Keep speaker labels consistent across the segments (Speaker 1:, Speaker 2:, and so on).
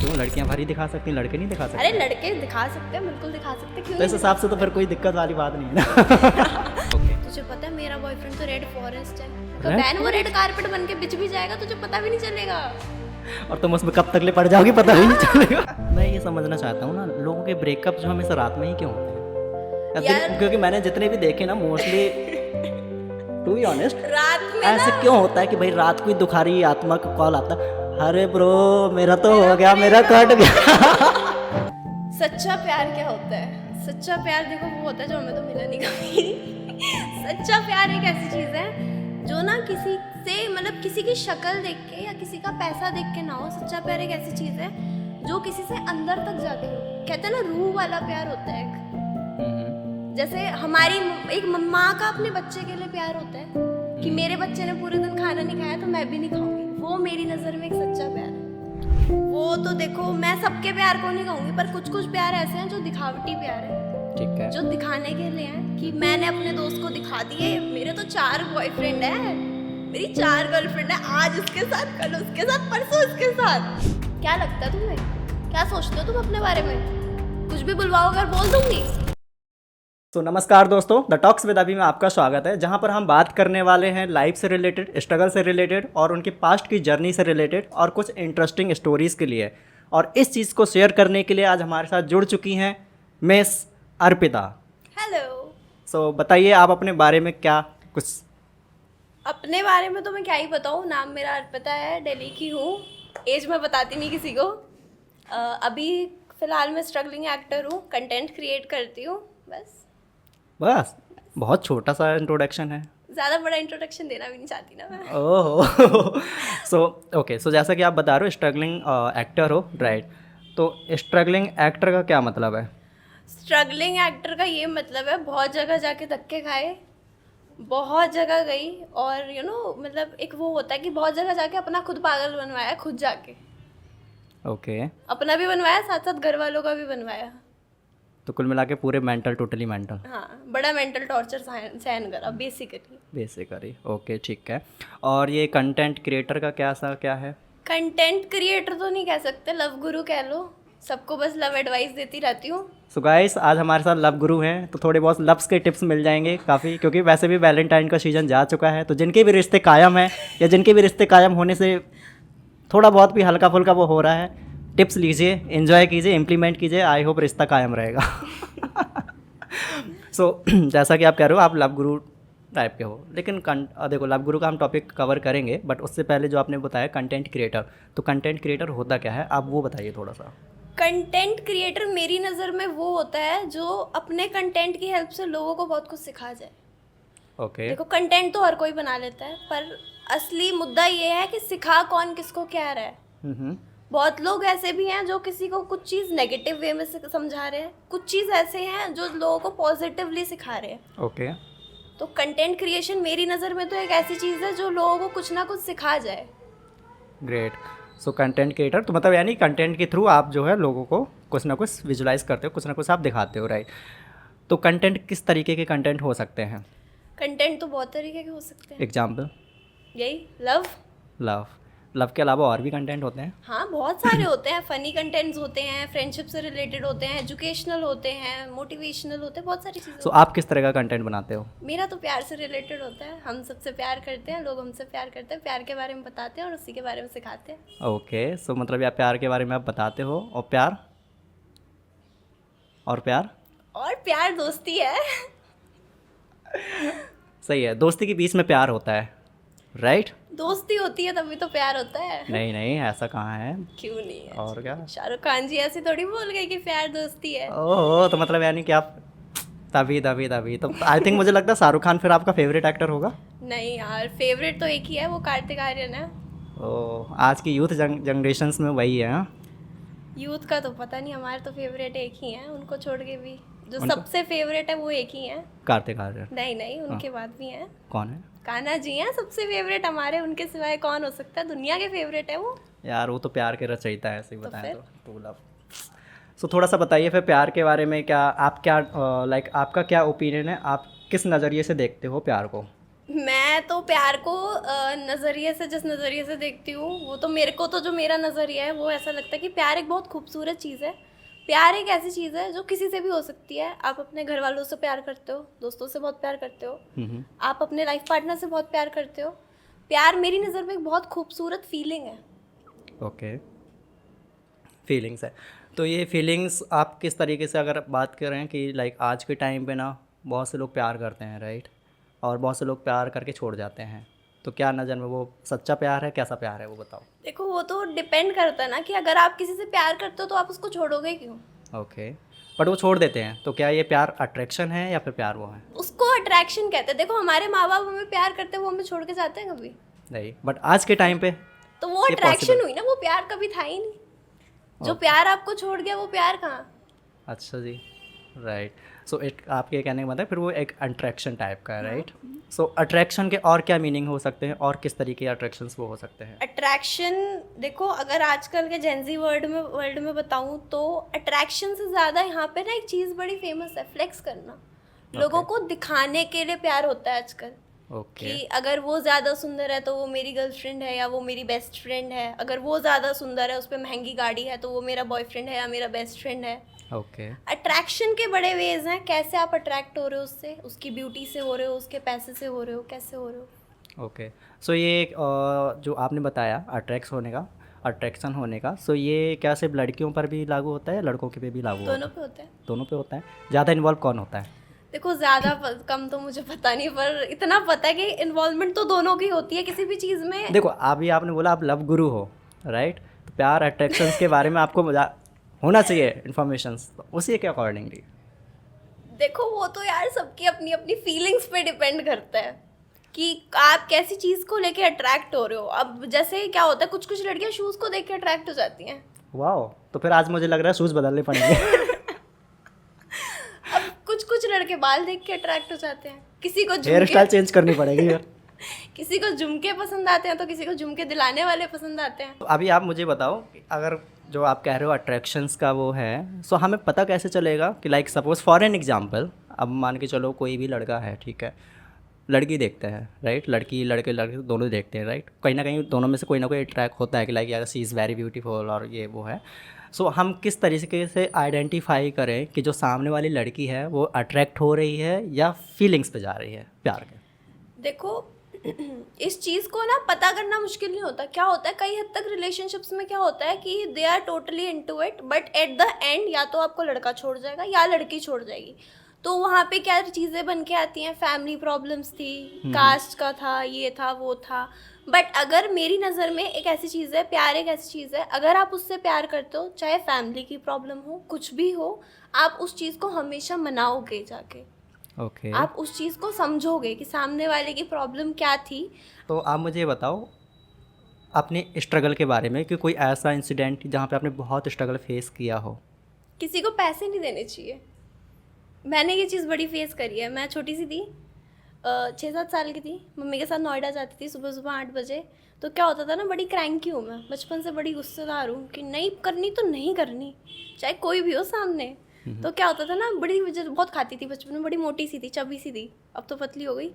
Speaker 1: क्यों लड़कियां भारी दिखा सकती हैं, लड़के नहीं दिखा सकते?
Speaker 2: अरे लड़के दिखा सकते हैं, बिल्कुल दिखा सकते हैं, क्यों
Speaker 1: तो इस
Speaker 2: नहीं
Speaker 1: हिसाब से तो फिर कोई दिक्कत वाली बात नहीं है ना। ओके।
Speaker 2: तुझे पता है मेरा बॉयफ्रेंड तो रेड फॉरेस्ट है, तो
Speaker 1: Red
Speaker 2: बहन वो रेड कारपेट बन के बिछ भी जाएगा, तुझे पता भी नहीं चलेगा।
Speaker 1: और तुम उसमें कब तक ले पड़ जाओगी पता भी नहीं चलेगा। मैं ये समझना चाहता हूँ ना, लोगों के ब्रेकअप जो हमेशा रात में ही क्यों होते हैं?
Speaker 2: यार-
Speaker 1: क्योंकि मैंने जितने भी देखे ना मोस्टली टू बी ऑनेस्ट
Speaker 2: रात में
Speaker 1: ऐसे
Speaker 2: ना
Speaker 1: क्यों होता है कि भाई रात को ही दुखारी आत्मा का कॉल आता है, अरे ब्रो मेरा तो हो गया, मेरा कट गया।
Speaker 2: सच्चा प्यार क्या होता है? सच्चा प्यार देखो वो होता है जो हमें तो मिला नहीं कभी। सच्चा प्यार एक ऐसी चीज है जो ना किसी से मतलब किसी की शक्ल देख के या किसी का पैसा देख के ना हो। सच्चा प्यार एक ऐसी चीज है जो किसी से अंदर तक जाके हो। कहते हैं ना रूह वाला प्यार होता है एक। जैसे हमारी एक माँ का अपने बच्चे के लिए प्यार होता है कि मेरे बच्चे ने पूरे दिन खाना नहीं खाया तो मैं भी नहीं खाऊंगी। वो मेरी नज़र में एक सच्चा प्यार है। वो तो देखो मैं सबके प्यार को नहीं कहूँगी, पर कुछ कुछ प्यार ऐसे हैं जो दिखावटी प्यार है,
Speaker 1: ठीक है।
Speaker 2: जो दिखाने के लिए हैं कि मैंने अपने दोस्त को दिखा दिए मेरे तो 4 बॉयफ्रेंड है, मेरी 4 गर्लफ्रेंड है, आज उसके साथ, कल उसके साथ, परसों उसके साथ। क्या लगता है तुम्हें? क्या सोचते हो तुम अपने बारे में? कुछ भी बुलवाओ अगर बोल दूंगी।
Speaker 1: तो नमस्कार दोस्तों, द टॉक्स विद अभी में आपका स्वागत है, जहां पर हम बात करने वाले हैं लाइफ से रिलेटेड, स्ट्रगल से रिलेटेड और उनकी पास्ट की जर्नी से रिलेटेड और कुछ इंटरेस्टिंग स्टोरीज़ के लिए। और इस चीज़ को शेयर करने के लिए आज हमारे साथ जुड़ चुकी हैं मिस अर्पिता।
Speaker 2: हेलो।
Speaker 1: सो बताइए आप अपने बारे में क्या कुछ।
Speaker 2: अपने बारे में तो मैं क्या ही बताऊँ, नाम मेरा अर्पिता है, दिल्ली की हूँ, एज मैं बताती नहीं किसी को। अभी फ़िलहाल मैं स्ट्रगलिंग एक्टर हूँ, कंटेंट क्रिएट करती हूँ,
Speaker 1: बस बहुत छोटा सा इंट्रोडक्शन है,
Speaker 2: ज़्यादा बड़ा इंट्रोडक्शन देना भी नहीं चाहती ना मैं।
Speaker 1: ओह। सो जैसा कि आप बता रहे हो स्ट्रगलिंग एक्टर हो, राइट? तो स्ट्रगलिंग एक्टर का क्या मतलब है?
Speaker 2: स्ट्रगलिंग एक्टर का ये मतलब है बहुत जगह जाके धक्के खाए, बहुत जगह गई और मतलब एक वो होता है कि बहुत जगह जाके अपना खुद पागल बनवाया, खुद जाके
Speaker 1: ओके।
Speaker 2: अपना भी बनवाया, साथ साथ घर वालों का भी बनवाया।
Speaker 1: तो कुल मिला के पूरे मेंटल, टोटली मेंटल।
Speaker 2: हाँ, बड़ा मेंटल टॉर्चर सहन करा
Speaker 1: बेसिकली। ओके, ठीक है। और ये कंटेंट क्रिएटर का क्या है?
Speaker 2: कंटेंट क्रिएटर तो नहीं कह सकते, लव गुरु कह लो, सबको बस लव एडवाइस देती रहती हूँ।
Speaker 1: सो गाइस, आज हमारे साथ लव गुरु हैं, तो थोड़े बहुत लव्स के टिप्स मिल जाएंगे काफ़ी, क्योंकि वैसे भी वैलेंटाइन का सीज़न जा चुका है। तो जिनके भी रिश्ते कायम हैं या जिनके भी रिश्ते कायम होने से थोड़ा बहुत भी हल्का फुल्का वो हो रहा है, टिप्स लीजिए, एंजॉय कीजिए, इम्प्लीमेंट कीजिए, आई होप रिश्ता कायम रहेगा। सो जैसा कि आप कह रहे हो आप लव गुरु टाइप के हो, लेकिन देखो लव गुरु का हम टॉपिक कवर करेंगे, बट उससे पहले जो आपने बताया कंटेंट क्रिएटर, तो कंटेंट क्रिएटर होता क्या है, आप वो बताइए थोड़ा सा।
Speaker 2: कंटेंट क्रिएटर मेरी नज़र में वो होता है जो अपने कंटेंट की हेल्प से लोगों को बहुत कुछ सिखा जाए।
Speaker 1: ओके।
Speaker 2: देखो कंटेंट तो हर कोई बना लेता है, पर असली मुद्दा ये है कि सिखा कौन किसको क्या रहा है। बहुत लोग ऐसे भी हैं जो किसी को कुछ चीज़ नेगेटिव वे में समझा रहे हैं, कुछ चीज़ ऐसे हैं जो लोगों को पॉजिटिवली सिखा रहे हैं।
Speaker 1: ओके।
Speaker 2: तो कंटेंट क्रिएशन मेरी नज़र में तो एक ऐसी चीज़ है जो लोगों को कुछ ना कुछ सिखा जाए।
Speaker 1: ग्रेट। सो कंटेंट क्रिएटर तो मतलब यानी कंटेंट के थ्रू आप जो है लोगों को कुछ ना कुछ विजुलाइज करते हो, कुछ ना कुछ आप दिखाते हो, राइट? तो कंटेंट किस तरीके के कंटेंट हो सकते हैं?
Speaker 2: कंटेंट तो बहुत तरीके के हो सकते हैं।
Speaker 1: एग्जाम्पल?
Speaker 2: यही
Speaker 1: लव के अलावा और भी कंटेंट होते हैं?
Speaker 2: हाँ, बहुत सारे होते हैं। फनी कंटेंट्स होते हैं, फ्रेंडशिप से रिलेटेड होते हैं, एजुकेशनल होते हैं, मोटिवेशनल होते हैं, बहुत सारी चीज़ें।
Speaker 1: सो आप किस तरह का कंटेंट बनाते हो?
Speaker 2: मेरा तो प्यार से रिलेटेड होता है। हम सबसे प्यार करते हैं, लोग हमसे प्यार करते हैं, प्यार के बारे में बताते हैं और उसी के बारे में सिखाते हैं।
Speaker 1: ओके। सो मतलब आप प्यार के बारे में आप बताते हो, और प्यार
Speaker 2: और प्यार दोस्ती है।
Speaker 1: सही है, दोस्ती के बीच में प्यार होता है, राइट?
Speaker 2: दोस्ती होती है तभी तो प्यार होता है।
Speaker 1: नहीं, ऐसा कहाँ है?
Speaker 2: क्यों नहीं है?
Speaker 1: और क्या?
Speaker 2: शाहरुख खान जी ऐसे थोड़ी बोल गए कि प्यार दोस्ती है।
Speaker 1: ओह, तो मतलब यानी कि आप तभी तो आई थिंक मुझे लगता है शाहरुख खान फिर आपका फेवरेट एक्टर होगा।
Speaker 2: नहीं यार, फेवरेट तो एक ही है, वो कार्तिक आर्यन है।
Speaker 1: ओह, आज की यूथ जनरेशन्स में वही है। हाँ?
Speaker 2: यूथ का तो पता नहीं, हमारे तो फेवरेट एक ही हैं, उनको छोड़ के भी जो सबसे फेवरेट है वो एक ही हैं,
Speaker 1: कार्तिक आर्यन।
Speaker 2: नहीं, उनके बाद भी हैं।
Speaker 1: कौन है?
Speaker 2: कान्हा जी हैं सबसे फेवरेट हमारे, उनके सिवाय कौन हो सकता है? दुनिया के फेवरेट है वो।
Speaker 1: यार वो तो प्यार के रचयिता है, ऐसे ही बताएं तो लव। सो थोड़ा सा बताइए फिर प्यार के बारे में, आप क्या लाइक आपका क्या ओपिनियन है, आप किस नज़रिए से देखते हो प्यार को?
Speaker 2: मैं मैं तो प्यार को नज़रिए से, जिस नज़रिए से देखती हूँ वो तो मेरे को, तो जो मेरा नज़रिया है वो ऐसा लगता है कि प्यार एक बहुत खूबसूरत चीज़ है। प्यार एक ऐसी चीज़ है जो किसी से भी हो सकती है। आप अपने घर वालों से प्यार करते हो, दोस्तों से बहुत प्यार करते हो, आप अपने लाइफ पार्टनर से बहुत प्यार करते हो। प्यार मेरी नज़र में एक बहुत खूबसूरत फीलिंग है।
Speaker 1: ओके, फीलिंग्स है। तो ये फीलिंग्स आप किस तरीके से अगर बात करें कि लाइक आज के टाइम पे ना बहुत से लोग प्यार करते हैं, राइट, और बहुत से लोग प्यार करके छोड़ जाते हैं, तो क्या नज़र में वो सच्चा प्यार है, कैसा प्यार है, वो बताओ।
Speaker 2: देखो वो तो डिपेंड करता है ना कि अगर आप किसी से प्यार करते हो तो आप उसको छोड़ोगे क्यों।
Speaker 1: ओके, बट वो छोड़ देते हैं, तो क्या ये प्यार अट्रैक्शन है या फिर प्यार वो है?
Speaker 2: उसको अट्रैक्शन कहते हैं। देखो हमारे माँ बाप हमें प्यार करते हैं, वो हमें छोड़ के जाते हैं कभी?
Speaker 1: नहीं, बट आज के टाइम पे
Speaker 2: तो वो
Speaker 1: ये
Speaker 2: अट्रैक्शन
Speaker 1: possible-
Speaker 2: हुई ना, वो प्यार कभी था ही नहीं। जो प्यार आपको छोड़ गया वो प्यार कहाँ।
Speaker 1: अच्छा जी, राइट। सो एक आपके कहने का मतलब है फिर वो एक अट्रैक्शन टाइप का है, राइट। सो अट्रैक्शन के और क्या मीनिंग हो सकते हैं और किस तरीके के अट्रैक्शंस वो हो सकते हैं?
Speaker 2: अट्रैक्शन देखो, अगर आजकल के जेंजी वर्ल्ड में बताऊं तो अट्रैक्शन से ज़्यादा यहाँ पे ना एक चीज़ बड़ी फेमस है, फ्लेक्स करना। लोगों को दिखाने के लिए प्यार होता है आजकल।
Speaker 1: ओके,
Speaker 2: कि अगर वो ज़्यादा सुंदर है तो वो मेरी गर्लफ्रेंड है या वो मेरी बेस्ट फ्रेंड है। अगर वो ज़्यादा सुंदर है, उस पर महंगी गाड़ी है, तो वो मेरा बॉयफ्रेंड है या मेरा बेस्ट फ्रेंड है।
Speaker 1: ओके,
Speaker 2: अट्रैक्शन के बड़े वेज हैं, कैसे आप अट्रैक्ट हो रहे हो उससे, उसकी ब्यूटी से हो रहे हो, उसके पैसे से हो रहे हो, कैसे हो रहे हो।
Speaker 1: ओके। सो ये जो आपने बताया अट्रैक्शन होने का, सो ये क्या सिर्फ लड़कियों पर भी लागू होता है या लड़कों के पे भी लागू होता
Speaker 2: दोनों
Speaker 1: है?
Speaker 2: पे होता है।
Speaker 1: दोनों पे होता है। ज़्यादा इन्वॉल्व कौन होता है?
Speaker 2: देखो ज़्यादा कम तो मुझे पता नहीं, पर इतना पता है कि इन्वॉल्वमेंट तो दोनों की होती है किसी भी चीज़ में।
Speaker 1: देखो अभी आपने बोला आप लव गुरु हो, राइट, तो प्यार अट्रैक्शंस के बारे में आपको होना चाहिए इन्फॉर्मेशन, उसी के अकॉर्डिंगली।
Speaker 2: देखो वो तो यार सबकी अपनी अपनी फीलिंग्स पे डिपेंड करता है कि आप कैसी चीज़ को लेके अट्रैक्ट हो रहे हो। अब जैसे क्या होता है, कुछ कुछ लड़कियां शूज़ को देख के अट्रैक्ट हो जाती हैं।
Speaker 1: वाह, तो फिर आज मुझे लग रहा है शूज़ बदलने पड़ेंगे।
Speaker 2: अब कुछ कुछ लड़के बाल देख के अट्रैक्ट हो जाते हैं, किसी को
Speaker 1: हेयर स्टाइल
Speaker 2: झुमके,
Speaker 1: चेंज करनी पड़ेगी यार।
Speaker 2: किसी को झुमके पसंद आते हैं तो किसी को झुमके दिलाने वाले पसंद आते हैं।
Speaker 1: तो अभी आप मुझे बताओ कि अगर जो आप कह रहे हो अट्रैक्शंस का वो है, सो हमें पता कैसे चलेगा कि like suppose for an example, अब मान के चलो कोई भी लड़का है, ठीक है, लड़की देखते हैं, राइट, लड़की लड़के लड़के दोनों देखते हैं, राइट, कहीं ना कहीं दोनों में से कोई ना कोई अट्रैक्ट होता है कि लाइक यार शी इज़ वेरी ब्यूटीफुल और ये वो है। सो हम किस तरीके से आइडेंटिफाई करें कि जो सामने वाली लड़की है वो अट्रैक्ट हो रही है या फीलिंग्स पे जा रही है प्यार के?
Speaker 2: देखो इस चीज़ को ना पता करना मुश्किल नहीं होता। क्या होता है, कई हद तक रिलेशनशिप्स में क्या होता है कि they are totally into it, but at the end या तो आपको लड़का छोड़ जाएगा या लड़की छोड़ जाएगी। तो वहाँ पे क्या चीज़ें बन के आती हैं, फैमिली प्रॉब्लम्स थी, कास्ट का था, ये था वो था। बट अगर मेरी नज़र में एक ऐसी चीज़ है, प्यार एक ऐसी चीज़ है, अगर आप उससे प्यार करते हो, चाहे फैमिली की प्रॉब्लम हो, कुछ भी हो, आप उस चीज़ को हमेशा मनाओगे जाके।
Speaker 1: ओके,
Speaker 2: आप उस चीज़ को समझोगे कि सामने वाले की प्रॉब्लम क्या थी।
Speaker 1: तो आप मुझे ये बताओ अपने स्ट्रगल के बारे में कि कोई ऐसा इंसिडेंट जहाँ पे आपने बहुत स्ट्रगल फेस किया हो।
Speaker 2: किसी को पैसे नहीं देने चाहिए। मैंने ये चीज़ बड़ी फेस करी है। मैं छोटी सी थी, 6-7 साल की थी, मम्मी के साथ नोएडा जाती थी सुबह सुबह 8 बजे। तो क्या होता था ना, बड़ी क्रैंकी हूँ मैं, बचपन से बड़ी गुस्सेदार हूँ कि नहीं करनी तो नहीं करनी, चाहे कोई भी हो सामने। तो क्या होता था ना, बड़ी बहुत खाती थी बचपन में, बड़ी मोटी सी थी, चबी सी थी, अब तो पतली हो गई।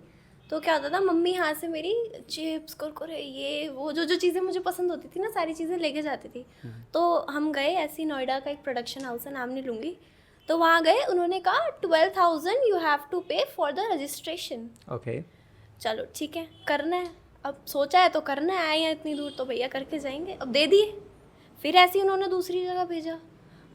Speaker 2: तो क्या होता था, मम्मी यहाँ से मेरी चिप्स कुरकुरे ये वो जो जो चीज़ें मुझे पसंद होती थी ना, सारी चीज़ें लेके जाती थी। तो हम गए ऐसी, नोएडा का एक प्रोडक्शन हाउस है, नाम नहीं लूँगी। तो वहाँ गए, उन्होंने कहा 12,000 यू हैव टू पे फॉर द रजिस्ट्रेशन।
Speaker 1: ओके,
Speaker 2: चलो ठीक है, करना है, अब सोचा है तो करना है, आए हैं इतनी दूर तो भैया करके जाएंगे, अब दे दिए। फिर ऐसे ही उन्होंने दूसरी जगह भेजा,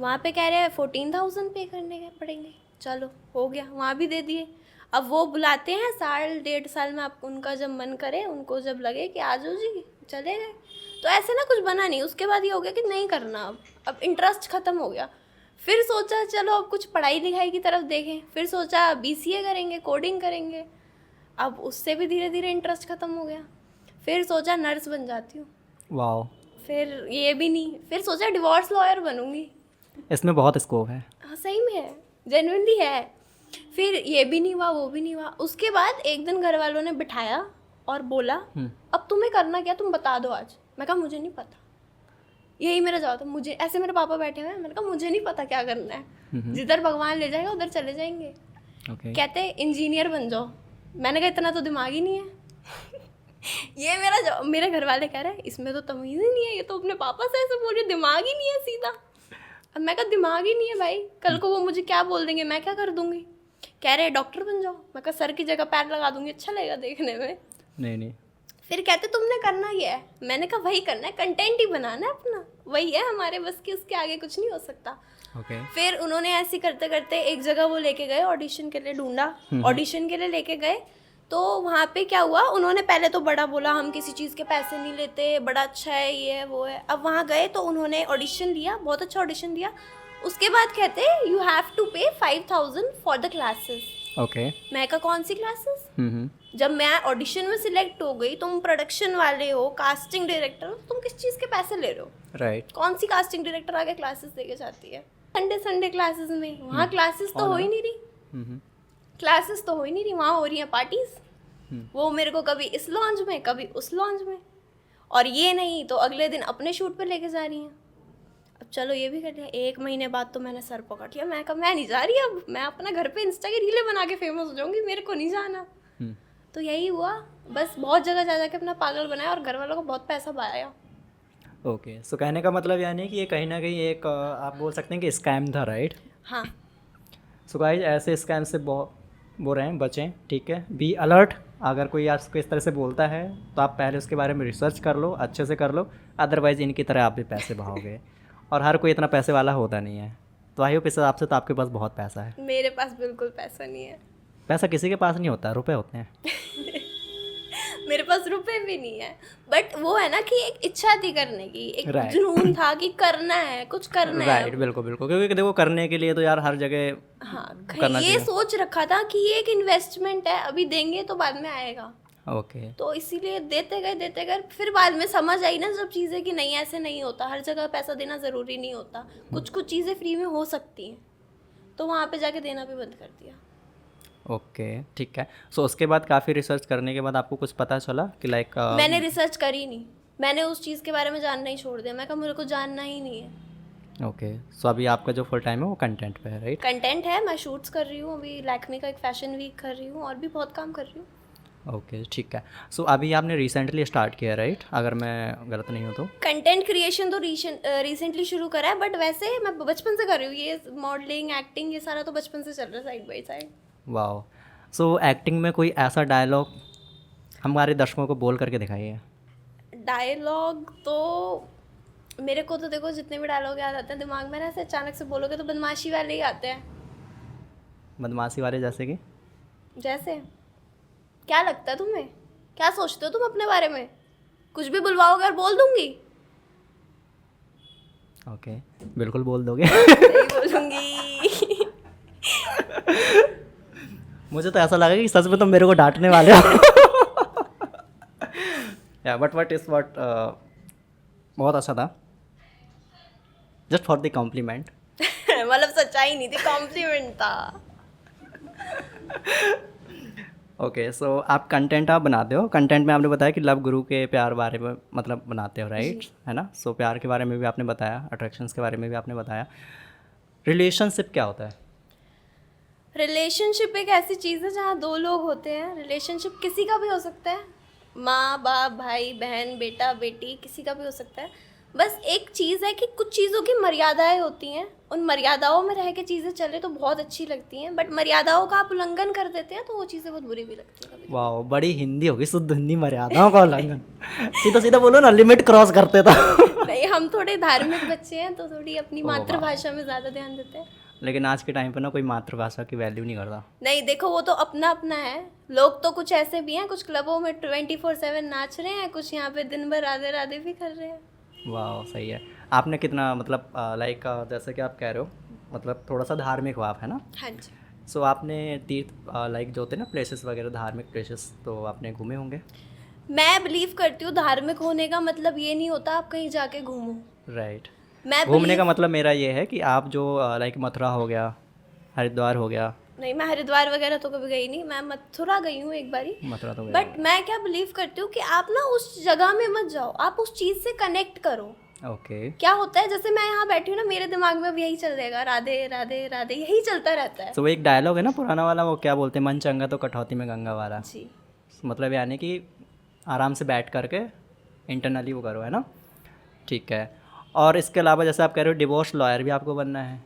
Speaker 2: वहाँ पे कह रहे हैं 14,000 पे करने के पड़ेंगे। चलो हो गया, वहाँ भी दे दिए। अब वो बुलाते हैं 1.5 साल में, आप उनका जब मन करे, उनको जब लगे कि आ जाओ जी, चले गए। तो ऐसे ना कुछ बना नहीं। उसके बाद ये हो गया कि नहीं करना, अब इंटरेस्ट ख़त्म हो गया। फिर सोचा चलो अब कुछ पढ़ाई लिखाई की तरफ देखें, फिर सोचा BCA करेंगे, कोडिंग करेंगे। अब उससे भी धीरे धीरे इंटरेस्ट ख़त्म हो गया। फिर सोचा नर्स बन जाती हूँ,
Speaker 1: वाओ,
Speaker 2: फिर ये भी नहीं। फिर सोचा डिवोर्स लॉयर बनूंगी।
Speaker 1: इसमें बहुत स्कोप है।
Speaker 2: हाँ सही में है, जेन्युइनली है। फिर ये भी नहीं हुआ, वो भी नहीं हुआ। उसके बाद एक दिन घर वालों ने बिठाया और बोला अब तुम्हें करना क्या, तुम बता दो आज। मैं कहा मुझे नहीं पता, यही मेरा जवाब था, मुझे। ऐसे मेरे पापा बैठे हुए हैं, मैंने कहा मुझे नहीं पता क्या करना है, जिधर भगवान ले जाएगा उधर चले जाएंगे।
Speaker 1: ओके,
Speaker 2: कहते इंजीनियर बन जाओ। मैंने कहा इतना तो दिमाग ही नहीं है। ये मेरे घर वाले कह रहे हैं इसमें तो तमीज़ ही नहीं है, ये तो अपने पापा से ऐसे बोल रही है, दिमाग ही नहीं है सीधा। अब मैं कहा दिमाग ही नहीं है भाई, कल को वो मुझे क्या बोल देंगे, मैं क्या कर दूंगी। कह रहे डॉक्टर बन जाओ, मैं कहा सर की जगह पैर लगा दूंगी, अच्छा लगेगा देखने में।
Speaker 1: नहीं।
Speaker 2: फिर कहते तुमने करना ये है, मैंने कहा वही करना है, कंटेंट ही बनाना है अपना, वही है हमारे बस की, उसके आगे कुछ नहीं हो सकता।
Speaker 1: ओके।
Speaker 2: फिर उन्होंने ऐसे करते करते एक जगह वो लेके गए, ऑडिशन के लिए ढूंढा, ऑडिशन के लिए लेके गए। तो वहाँ पे क्या हुआ, उन्होंने पहले तो बड़ा बोला हम किसी चीज़ के पैसे नहीं लेते, बड़ा अच्छा है, ये है वो है। अब वहाँ गए तो उन्होंने ऑडिशन लिया, बहुत अच्छा ऑडिशन दिया। उसके बाद कहते यू हैव टू पे 5,000 फॉर द क्लासेस।
Speaker 1: ओके।
Speaker 2: मैं कहा कौन सी क्लासेस।
Speaker 1: हम्म।
Speaker 2: जब मैं ऑडिशन में सिलेक्ट हो गई, तुम प्रोडक्शन वाले हो, कास्टिंग डायरेक्टर हो, तुम किस चीज़ के पैसे ले रहे हो।
Speaker 1: राइट।
Speaker 2: कौन सी कास्टिंग डायरेक्टर आगे क्लासेस देके जाती है संडे क्लासेस में। वहाँ क्लासेस तो हो ही नहीं रही, क्लासेस तो हो ही नहीं रही, वहाँ हो रही हैं पार्टीज। वो मेरे को कभी इस लॉन्च में कभी उस लॉन्च में, और ये नहीं तो अगले दिन अपने शूट पे लेके जा रही हैं। अब चलो ये भी कर लिया, 1 महीने बाद तो मैंने सर पकड़ लिया, मैं कहा मैं नहीं जा रही, अब मैं अपना घर पे इंस्टा की रीलें बना के फेमस हो जाऊंगी, मेरे को नहीं जाना। तो यही हुआ, बस बहुत जगह जा जाके अपना पागल बनाया और घर वालों को बहुत पैसा पाया।
Speaker 1: ओके, सो कहने का मतलब यानी कि ये कहीं ना कहीं एक आप बोल सकते हैं कि स्कैम था, राइट।
Speaker 2: हाँ।
Speaker 1: सो गाइस ऐसे स्कैम से बोल रहे हैं बचें, ठीक है, बी अलर्ट। अगर कोई आपको इस तरह से बोलता है तो आप पहले उसके बारे में रिसर्च कर लो, अच्छे से कर लो, अदरवाइज़ इनकी तरह आप भी पैसे बहाओगे। और हर कोई इतना पैसे वाला होता नहीं है, तो आई होप इस हिसाब से तो आपके पास बहुत पैसा है।
Speaker 2: मेरे पास बिल्कुल पैसा नहीं है।
Speaker 1: पैसा किसी के पास नहीं होता, रुपए होते हैं।
Speaker 2: मेरे पास रुपए भी नहीं है, बट वो है ना कि एक इच्छा थी करने की, एक
Speaker 1: Right.
Speaker 2: जुनून था कि करना है, कुछ करना है।
Speaker 1: राइट, बिल्कुल बिल्कुल, क्योंकि देखो करने के लिए तो यार हर जगह
Speaker 2: हाँ,
Speaker 1: करना
Speaker 2: ये
Speaker 1: चाहिए।
Speaker 2: सोच रखा था कि ये एक इन्वेस्टमेंट है, अभी देंगे तो बाद में आएगा।
Speaker 1: ओके।
Speaker 2: तो इसीलिए देते गए, फिर बाद में समझ आई ना सब चीज़ें कि नहीं ऐसे नहीं होता, हर जगह पैसा देना ज़रूरी नहीं होता, कुछ चीज़ें फ्री में हो सकती हैं। तो वहाँ पे जाके देना भी बंद कर दिया।
Speaker 1: ओके, ठीक है। सो उसके बाद काफ़ी रिसर्च करने के बाद आपको कुछ पता चला कि लाइक
Speaker 2: मैंने रिसर्च करी नहीं, मैंने उस चीज़ के बारे में जानना ही छोड़ दिया। मैं कहा मेरे को जानना ही नहीं है।
Speaker 1: ओके, सो अभी आपका जो फुल टाइम है वो कंटेंट पे है, राइट।
Speaker 2: कंटेंट है, मैं शूट्स कर रही हूँ, अभी लैक्मी का एक फैशन वीक कर रही हूँ, और भी बहुत काम कर रही हूँ।
Speaker 1: ओके, ठीक है। सो अभी आपने रिसेंटली स्टार्ट किया है, राइट, अगर मैं गलत नहीं हूँ तो।
Speaker 2: कंटेंट क्रिएशन तो रिसेंटली शुरू करा है, बट वैसे मैं बचपन से कर रही हूँ, ये मॉडलिंग एक्टिंग ये सारा तो बचपन से चल रहा है साइड बाई साइड।
Speaker 1: वाह। सो एक्टिंग में कोई ऐसा डायलॉग हमारे दर्शकों को बोल करके दिखाइए।
Speaker 2: डायलॉग तो मेरे को तो देखो जितने भी डायलॉग याद आते हैं दिमाग में ना, ऐसे अचानक से बोलोगे तो बदमाशी वाले ही आते हैं।
Speaker 1: बदमाशी वाले जैसे कि
Speaker 2: जैसे क्या लगता है तुम्हें, क्या सोचते हो तुम अपने बारे में, कुछ भी बुलवाओगे और बोल दूंगी।
Speaker 1: ओके, बिल्कुल बोल दोगे।
Speaker 2: नहीं बोलूंगी।
Speaker 1: मुझे तो ऐसा लगा कि सच में तुम मेरे को डांटने वाले हो। या बट इस वट बहुत अच्छा था, जस्ट फॉर द कॉम्प्लीमेंट।
Speaker 2: मतलब सच्चाई नहीं थी, कॉम्प्लीमेंट था।
Speaker 1: ओके, सो आप कंटेंट आप बनाते हो, कंटेंट में आपने बताया कि लव गुरु के प्यार बारे में मतलब बनाते हो, राइट, है ना। सो प्यार के बारे में भी आपने बताया, अट्रैक्शंस के बारे में भी आपने बताया। रिलेशनशिप क्या होता है?
Speaker 2: रिलेशनशिप एक ऐसी चीज़ है जहाँ दो लोग होते हैं। रिलेशनशिप किसी का भी हो सकता है, माँ बाप, भाई बहन, बेटा बेटी, किसी का भी हो सकता है। बस एक चीज़ है कि कुछ चीज़ों की मर्यादाएं होती हैं, उन मर्यादाओं में रह के चीज़ें चले तो बहुत अच्छी लगती हैं, बट मर्यादाओं का आप उल्लंघन कर देते हैं तो वो चीज़ें बहुत बुरी भी लगती हैं कभी।
Speaker 1: वाह, बड़ी हिंदी होगी, शुद्ध हिंदी। मर्यादाओं का उल्लंघन। सीधा सीधा बोलो ना, लिमिट क्रॉस करते था।
Speaker 2: नहीं, हम थोड़े धार्मिक बच्चे हैं तो थोड़ी अपनी मातृभाषा में ज़्यादा ध्यान देते हैं।
Speaker 1: लेकिन आज के टाइम पे ना कोई मातृभाषा की वैल्यू नहीं करता।
Speaker 2: नहीं, देखो वो तो अपना अपना है। लोग तो कुछ ऐसे भी हैं, कुछ क्लबों में 24/7 नाच रहे हैं, कुछ यहाँ पे दिन भर राधे राधे भी कर रहे हैं।
Speaker 1: वाह, सही है। आपने कितना मतलब लाइक जैसे कि आप कह रहे हो मतलब थोड़ा सा धार्मिक हो आप, है ना।
Speaker 2: हाँ जी।
Speaker 1: सो आपने तीर्थ लाइक जो होते हैं ना प्लेसेस वगैरह, धार्मिक प्लेसेस, तो आपने घूमे होंगे।
Speaker 2: मैं बिलीव करती हूँ धार्मिक होने का मतलब ये नहीं होता आप कहीं जाके घूमो।
Speaker 1: राइट।
Speaker 2: मैं
Speaker 1: घूमने का मतलब मेरा ये है कि आप जो लाइक मथुरा हो गया, हरिद्वार हो गया।
Speaker 2: नहीं, मैं हरिद्वार वगैरह तो कभी गई नहीं, मैं मथुरा गई हूँ एक बारी।
Speaker 1: मथुरा तो गए
Speaker 2: बट मैं क्या बिलीव करती हूँ कि आप ना उस जगह में मत जाओ, आप उस चीज़ से कनेक्ट करो।
Speaker 1: ओके।
Speaker 2: क्या होता है, जैसे मैं यहाँ बैठी हूँ ना, मेरे दिमाग में भी यही चल जाएगा, राधे राधे राधे, यही चलता रहता है।
Speaker 1: तो वो एक डायलॉग है ना पुराना वाला, वो क्या बोलते हैं, मन चंगा तो कटौती में गंगा वाला।
Speaker 2: जी।
Speaker 1: मतलब यानी कि आराम से बैठ करके इंटरनली वो करो, है ना? ठीक है। और इसके अलावा जैसे आप कह रहे हो डिवोर्स लॉयर भी आपको बनना है।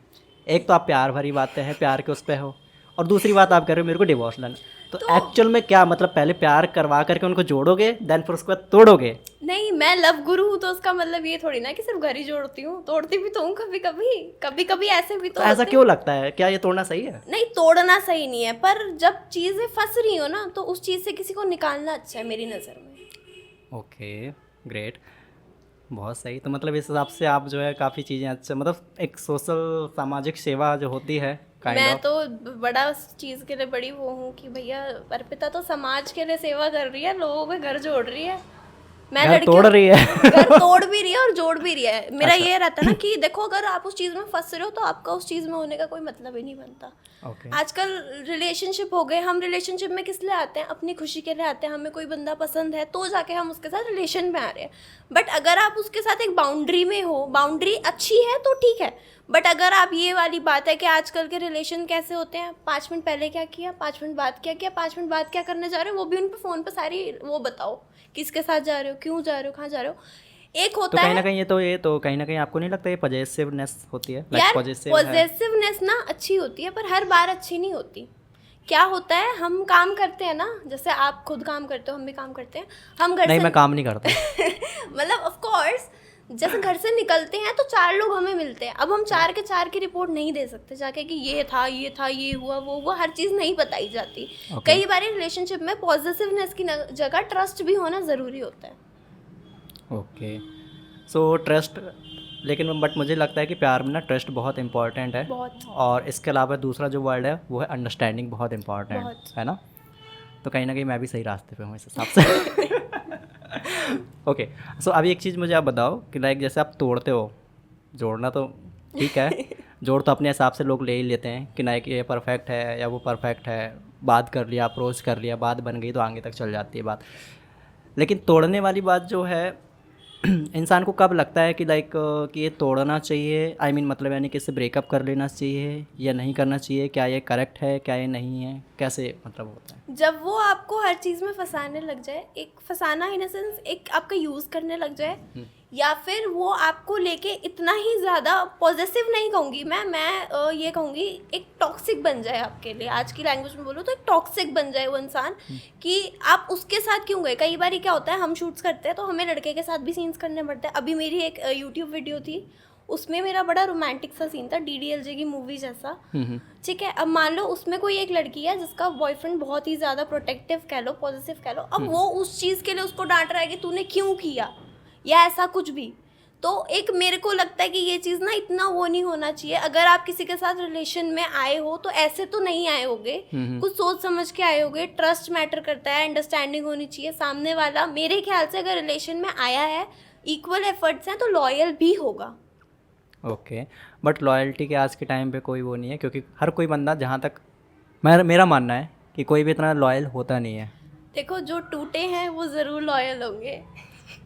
Speaker 1: एक तो आप प्यार भरी बातें हैं, प्यार के उस पे हो, और दूसरी बात आप कह रहे हो मेरे को डिवोर्स लेना। तो एक्चुअल में क्या मतलब, पहले प्यार करवा करके उनको जोड़ोगे, देन फिर उसके बाद तोड़ोगे?
Speaker 2: नहीं, मैं लव गुरु हूँ तो उसका मतलब ये थोड़ी ना कि सिर्फ घर ही जोड़ती हूँ, तोड़ती भी तो हूँ कभी कभी, कभी कभी ऐसे भी तो
Speaker 1: तो ऐसा
Speaker 2: होते हैं।
Speaker 1: क्यों लगता है, क्या ये तोड़ना सही है?
Speaker 2: नहीं, तोड़ना सही नहीं है, पर जब चीज़ें फंस रही हो ना तो उस चीज़ से किसी को निकालना अच्छा है मेरी नज़र में।
Speaker 1: ओके, ग्रेट, बहुत सही। तो मतलब इस हिसाब से आप जो है काफ़ी चीज़ें अच्छा, मतलब एक सोशल सामाजिक सेवा जो होती है काइंड
Speaker 2: मैं
Speaker 1: ऑफ।
Speaker 2: तो बड़ा उस चीज़ के लिए बड़ी वो हूँ कि भैया अर्पिता तो समाज के लिए सेवा कर रही है, लोगों के घर जोड़ रही है। मैं
Speaker 1: घर तोड़ रही है।
Speaker 2: घर तोड़ भी रही है और जोड़ भी रही है। मेरा
Speaker 1: अच्छा।
Speaker 2: ये रहता है ना कि देखो, अगर आप उस चीज़ में फंस रहे हो तो आपका उस चीज़ में होने का कोई मतलब ही नहीं बनता।
Speaker 1: ओके।
Speaker 2: आजकल रिलेशनशिप हो गए, हम रिलेशनशिप में किस लिए आते हैं? अपनी खुशी के लिए आते हैं। हमें कोई बंदा पसंद है तो जाके हम उसके साथ रिलेशन में आ रहे हैं। बट अगर आप उसके साथ एक बाउंड्री में हो, बाउंड्री अच्छी है तो ठीक है। बट अगर आप, ये वाली बात है कि आजकल के रिलेशन कैसे होते हैं, 5 मिनट पहले क्या किया, 5 मिनट बाद क्या किया, 5 मिनट बाद क्या करने जा रहे हो, वो भी उन पे फ़ोन पे सारी वो बताओ, किसके साथ जा रहे हो, क्यों जा रहे हो, कहाँ जा रहे हो। एक
Speaker 1: तो
Speaker 2: होता
Speaker 1: कहीं ना
Speaker 2: है
Speaker 1: कहीं ये तो कहीं ना कहीं आपको नहीं लगता ये पॉजेसिवनेस होती है?
Speaker 2: यार,
Speaker 1: पॉजेसिव है।
Speaker 2: पॉजेसिवनेस ना अच्छी होती है पर हर बार अच्छी नहीं होती। क्या होता है, हम काम करते हैं ना, जैसे आप खुद काम करते हो, हम भी काम करते हैं, हम घर
Speaker 1: नहीं,
Speaker 2: से
Speaker 1: मैं काम नहीं करता।
Speaker 2: मतलब ऑफ कोर्स, जैसे घर से निकलते हैं तो 4 लोग हमें मिलते हैं। अब हम 4 के 4 की रिपोर्ट नहीं दे सकते जाके कि ये था, ये हुआ, वो हुआ, हर चीज़ नहीं बताई जाती।
Speaker 1: Okay.
Speaker 2: कई बार रिलेशनशिप में पॉजिटिवनेस की जगह ट्रस्ट भी होना ज़रूरी होता है।
Speaker 1: ओके, सो ट्रस्ट, लेकिन बट मुझे लगता है कि प्यार में ना ट्रस्ट बहुत इंपॉर्टेंट है।
Speaker 2: बहुत।
Speaker 1: और इसके अलावा दूसरा जो वर्ड है वो है अंडरस्टैंडिंग, बहुत इंपॉर्टेंट
Speaker 2: बहुत।
Speaker 1: है ना? तो कहीं ना कहीं मैं भी सही रास्ते पे हूँ इस हिसाब से। ओके, सो अभी एक चीज़ मुझे आप बताओ कि लाइक जैसे आप तोड़ते हो, जोड़ना तो ठीक है, जोड़ तो अपने हिसाब से लोग ले ही लेते हैं कि नहीं कि ये परफेक्ट है या वो परफेक्ट है, बात कर लिया, अप्रोच कर लिया, बात बन गई तो आगे तक चल जाती है बात। लेकिन तोड़ने वाली बात जो है, इंसान को कब लगता है कि लाइक कि ये तोड़ना चाहिए, आई मीन मतलब यानी कि इससे ब्रेकअप कर लेना चाहिए या नहीं करना चाहिए, क्या ये करेक्ट है, क्या ये नहीं है, कैसे मतलब होता है?
Speaker 2: जब वो आपको हर चीज़ में फंसाने लग जाए, एक फंसाना इन सेंस एक आपका यूज़ करने लग जाए, या फिर वो आपको लेके इतना ही ज़्यादा पॉजिटिव नहीं कहूँगी मैं ये कहूँगी एक टॉक्सिक बन जाए आपके लिए, आज की लैंग्वेज में बोलो तो एक टॉक्सिक बन जाए वो इंसान, कि आप उसके साथ क्यों गए। कई बार क्या होता है, हम शूट्स करते हैं तो हमें लड़के के साथ भी सीन्स करने पड़ते हैं। अभी मेरी एक यूट्यूब वीडियो थी, उसमें मेरा बड़ा रोमांटिक सा सीन था, DDLJ की मूवी जैसा, ठीक है। अब मान लो उसमें कोई एक लड़की है जिसका बॉयफ्रेंड बहुत ही ज़्यादा प्रोटेक्टिव कह लो, पॉजिटिव कह लो, अब वो उस चीज़ के लिए उसको डांट रहा है कि तूने क्यों किया या ऐसा कुछ भी। तो एक मेरे को लगता है कि ये चीज़ ना इतना वो नहीं होना चाहिए। अगर आप किसी के साथ रिलेशन में आए हो तो ऐसे तो नहीं आए होगे, कुछ सोच समझ के आए होगे। ट्रस्ट मैटर करता है, अंडरस्टैंडिंग होनी चाहिए। सामने वाला मेरे ख्याल से अगर रिलेशन में आया है, इक्वल एफर्ट्स हैं, तो लॉयल भी होगा।
Speaker 1: ओके, बट लॉयल्टी के आज के टाइम पे कोई वो नहीं है, क्योंकि हर कोई बंदा, जहाँ तक मेरा मानना है कि कोई भी इतना लॉयल होता नहीं है।
Speaker 2: देखो, जो टूटे हैं वो ज़रूर लॉयल होंगे,